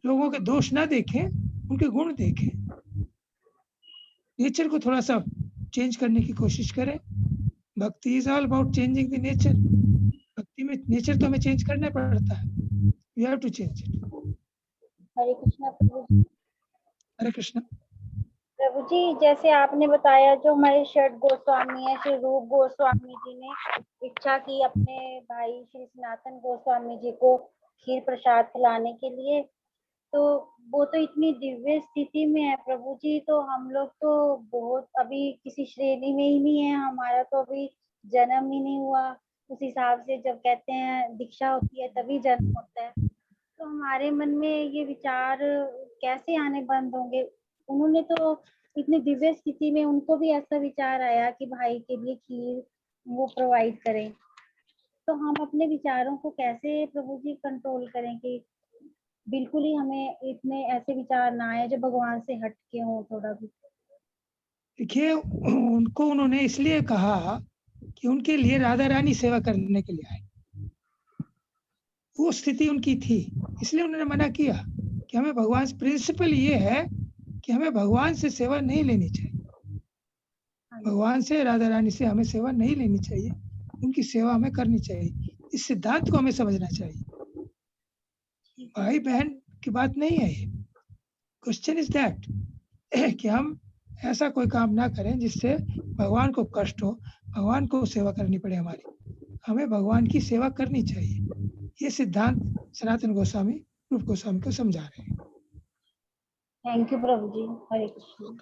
लोगों के दोष ना देखें, उनके गुण देखें। नेचर को थोड़ा सा चेंज करने की कोशिश करें। Bhakti is all about changing the nature. भक्ति में नेचर तो हमें चेंज करना पड़ता है। We have to change it. Hare Krishna प्रभु जी। हरे कृष्ण। प्रभु जी, जैसे आपने बताया, जो हमारे षड गोस्वामी है, श्री रूप गोस्वामी जी ने इच्छा की अपने भाई श्री सनातन गोस्वामी जी को खीर प्रसाद खिलाने के लिए, तो वो तो इतनी दिव्य स्थिति में है प्रभु जी, तो हम लोग तो बहुत अभी किसी श्रेणी में ही नहीं है, हमारा तो अभी जन्म ही नहीं हुआ। उस हिसाब से जब कहते हैं दीक्षा होती है तभी जन्म होता है, तो हमारे मन में ये विचार कैसे आने बंद होंगे? उन्होंने तो इतनी दिव्य स्थिति में उनको भी ऐसा विचार आया कि भाई के लिए खीर वो प्रोवाइड करें, तो हम अपने विचारों को कैसे प्रभु जी कंट्रोल करें कि बिल्कुल ही हमें इतने ऐसे विचार ना आए जो भगवान से हट के हो थोड़ा भी। देखिए, उनको उन्होंने इसलिए कहा कि उनके लिए राधा रानी सेवा करने के लिए आए, वो स्थिति उनकी थी, इसलिए उन्होंने मना किया कि हमें भगवान से, प्रिंसिपल ये है कि हमें भगवान से सेवा नहीं लेनी चाहिए, भगवान से, राधा रानी से हमें सेवा नहीं लेनी चाहिए, उनकी सेवा हमें करनी चाहिए। इस सिद्धांत को हमें समझना चाहिए, भाई बहन की बात नहीं है ये। क्वेश्चन इज दैट कि हम ऐसा कोई काम ना करें जिससे भगवान को कष्ट हो, भगवान को सेवा करनी पड़े हमारी, हमें भगवान की सेवा करनी चाहिए। ये सिद्धांत सनातन गोस्वामी, रूप गोस्वामी को समझा रहे हैं। थैंक यू प्रभु जी, हरे कृष्ण।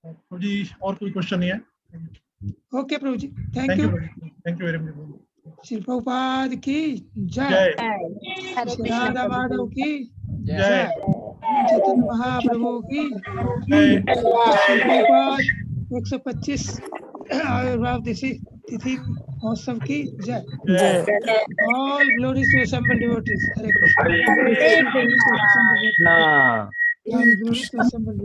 प्रभु जी और कोई क्वेश्चन नहीं है? Okay Prabhu ji, thank thank you, you. Thank you very much. Shri Prabhupada की जय, जय हरे श्री कृष्ण राधा प्रभु माधव जी। की जय जय, चैतन्य महाप्रभु की जय। श्री प्रभुपाद 125 आविर्भाव तिथि महोत्सव की जय। जय all glories to assembled devotees, Hare Krishna. Hare Krishna. All glories to assembled